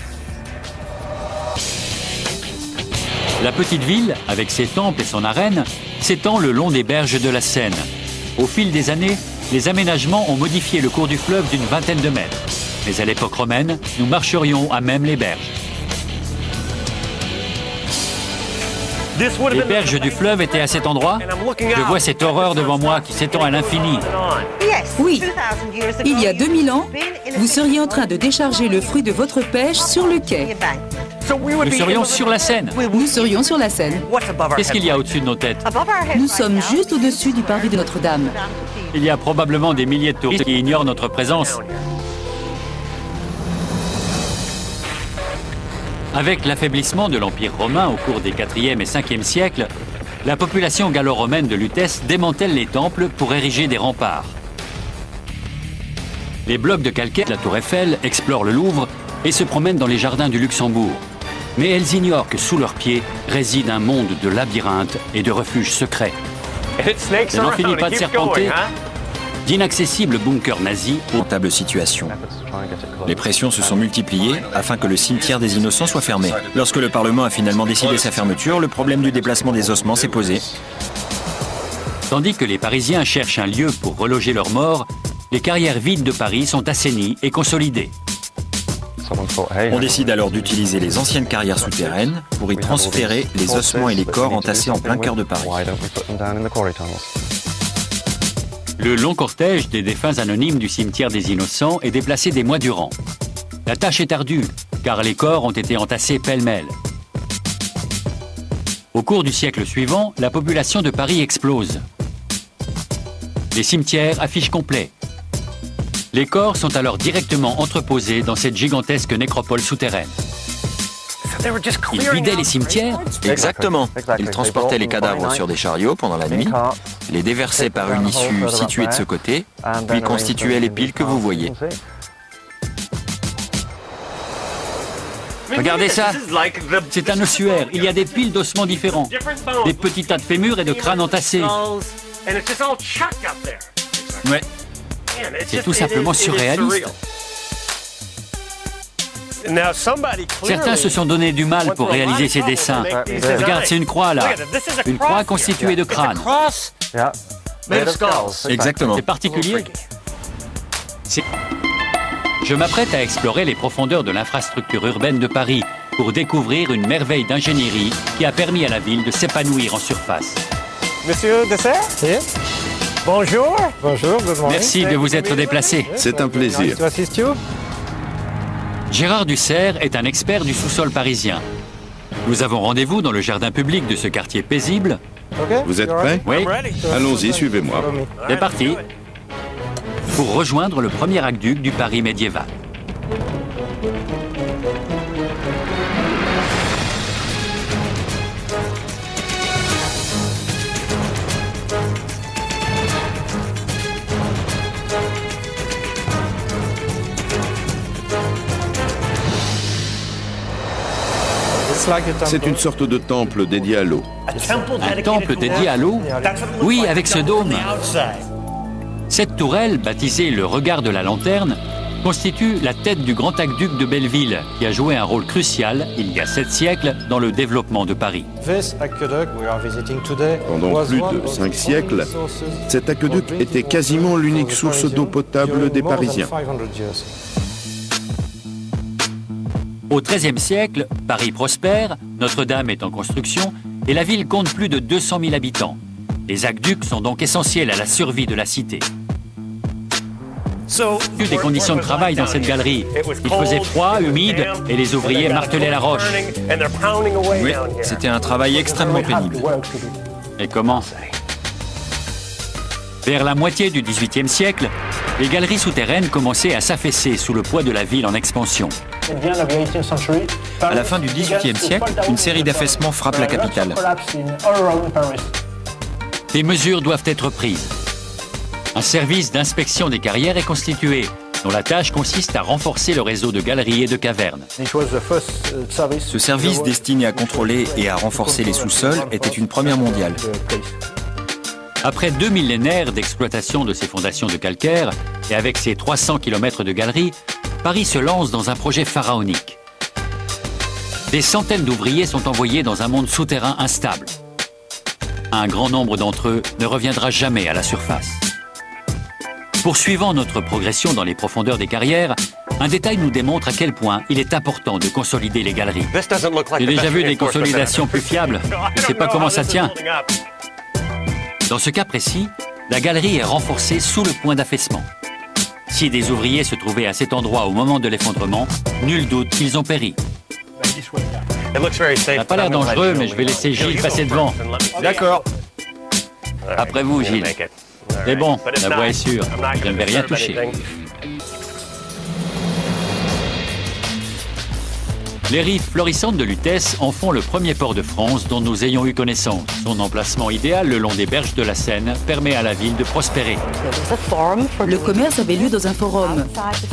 La petite ville, avec ses temples et son arène, s'étend le long des berges de la Seine. Au fil des années, les aménagements ont modifié le cours du fleuve d'une vingtaine de mètres. Mais à l'époque romaine, nous marcherions à même les berges. Les berges du fleuve étaient à cet endroit. Je vois cette horreur devant moi qui s'étend à l'infini. Oui, il y a 2000 ans, vous seriez en train de décharger le fruit de votre pêche sur le quai. Nous serions sur la Seine. Nous serions sur la Seine. Qu'est-ce qu'il y a au-dessus de nos têtes? Nous sommes juste au-dessus du parvis de Notre-Dame. Il y a probablement des milliers de touristes qui ignorent notre présence. Avec l'affaiblissement de l'Empire romain au cours des 4e et 5e siècles, la population gallo-romaine de Lutèce démantèle les temples pour ériger des remparts. Les blocs de calcaire de la Tour Eiffel explorent le Louvre et se promènent dans les jardins du Luxembourg. Mais elles ignorent que sous leurs pieds réside un monde de labyrinthes et de refuges secrets. Ça n'en finit pas de serpenter d'inaccessibles bunkers nazis. Lamentable situation. Les pressions se sont multipliées afin que le cimetière des Innocents soit fermé. Lorsque le Parlement a finalement décidé sa fermeture, le problème du déplacement des ossements s'est posé. Tandis que les Parisiens cherchent un lieu pour reloger leurs morts, les carrières vides de Paris sont assainies et consolidées. On décide alors d'utiliser les anciennes carrières souterraines pour y transférer les ossements et les corps entassés en plein cœur de Paris. Le long cortège des défunts anonymes du cimetière des Innocents est déplacé des mois durant. La tâche est ardue, car les corps ont été entassés pêle-mêle. Au cours du siècle suivant, la population de Paris explose. Les cimetières affichent complet. Les corps sont alors directement entreposés dans cette gigantesque nécropole souterraine. Ils vidaient les cimetières? Exactement. Ils transportaient les cadavres sur des chariots pendant la nuit, les déversaient par une issue située de ce côté, puis constituaient les piles que vous voyez. Regardez ça, c'est un ossuaire. Il y a des piles d'ossements différents, des petits tas de fémurs et de crânes entassés. Ouais, c'est tout simplement surréaliste. Certains se sont donné du mal pour réaliser ces dessins. Regarde, c'est une croix là. Une croix constituée de crânes. Exactement. C'est particulier. Je m'apprête à explorer les profondeurs de l'infrastructure urbaine de Paris pour découvrir une merveille d'ingénierie qui a permis à la ville de s'épanouir en surface. Monsieur Dessert? Bonjour. Bonjour, good morning. Merci de vous être déplacé. C'est un plaisir. Gérard Dussert est un expert du sous-sol parisien. Nous avons rendez-vous dans le jardin public de ce quartier paisible. Vous êtes prêts? Oui. Allons-y, suivez-moi. C'est parti. Pour rejoindre le premier aqueduc du Paris médiéval. C'est une sorte de temple dédié à l'eau. Un temple dédié à l'eau? Oui, avec ce dôme. Cette tourelle, baptisée le regard de la lanterne, constitue la tête du grand aqueduc de Belleville, qui a joué un rôle crucial, il y a 7 siècles, dans le développement de Paris. Pendant plus de 5 siècles, cet aqueduc était quasiment l'unique source d'eau potable des Parisiens. Au XIIIe siècle, Paris prospère, Notre-Dame est en construction et la ville compte plus de 200 000 habitants. Les aqueducs sont donc essentiels à la survie de la cité. Il y a eu des conditions de travail dans cette galerie. Il faisait froid, humide et les ouvriers martelaient la roche. Oui, c'était un travail extrêmement pénible. Et comment? Vers la moitié du XVIIIe siècle, les galeries souterraines commençaient à s'affaisser sous le poids de la ville en expansion. À la fin du XVIIIe siècle, une série d'affaissements frappe la capitale. Des mesures doivent être prises. Un service d'inspection des carrières est constitué, dont la tâche consiste à renforcer le réseau de galeries et de cavernes. Ce service destiné à contrôler et à renforcer les sous-sols était une première mondiale. Après 2 millénaires d'exploitation de ces fondations de calcaire, et avec ses 300 km de galeries, Paris se lance dans un projet pharaonique. Des centaines d'ouvriers sont envoyés dans un monde souterrain instable. Un grand nombre d'entre eux ne reviendra jamais à la surface. Poursuivant notre progression dans les profondeurs des carrières, un détail nous démontre à quel point il est important de consolider les galeries. J'ai déjà vu des consolidations plus fiables. Je ne sais pas comment ça tient. Dans ce cas précis, la galerie est renforcée sous le point d'affaissement. Si des ouvriers se trouvaient à cet endroit au moment de l'effondrement, nul doute qu'ils ont péri. Ça n'a pas l'air dangereux, mais je vais laisser Gilles passer devant. D'accord. Après vous, Gilles. C'est bon, la voie est sûre. Je ne vais rien toucher. Les rives florissantes de Lutèce en font le premier port de France dont nous ayons eu connaissance. Son emplacement idéal le long des berges de la Seine permet à la ville de prospérer. Le commerce avait lieu dans un forum.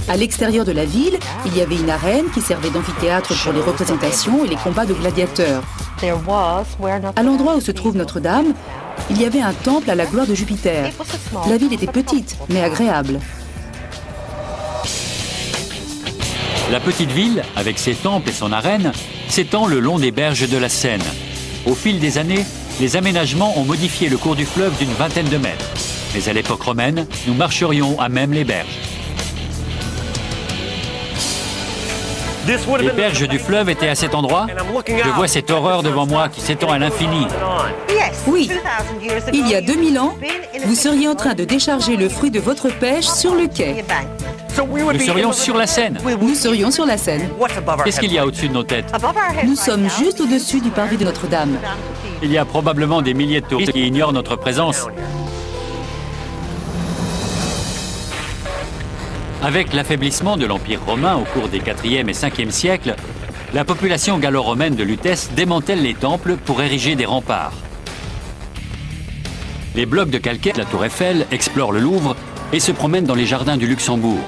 À l'extérieur de la ville, il y avait une arène qui servait d'amphithéâtre pour les représentations et les combats de gladiateurs. À l'endroit où se trouve Notre-Dame, il y avait un temple à la gloire de Jupiter. La ville était petite, mais agréable. La petite ville, avec ses temples et son arène, s'étend le long des berges de la Seine. Au fil des années, les aménagements ont modifié le cours du fleuve d'une vingtaine de mètres. Mais à l'époque romaine, nous marcherions à même les berges. Les berges du fleuve étaient à cet endroit. Je vois cette horreur devant moi qui s'étend à l'infini. Oui, il y a 2000 ans, vous seriez en train de décharger le fruit de votre pêche sur le quai. Nous serions sur la Seine. Nous serions sur la Seine. Qu'est-ce qu'il y a au-dessus de nos têtes? Nous sommes juste au-dessus du parvis de Notre-Dame. Il y a probablement des milliers de touristes qui ignorent notre présence. Avec l'affaiblissement de l'Empire romain au cours des 4e et 5e siècles, la population gallo-romaine de Lutèce démantèle les temples pour ériger des remparts. Les blocs de calcaire de la Tour Eiffel explorent le Louvre et se promènent dans les jardins du Luxembourg.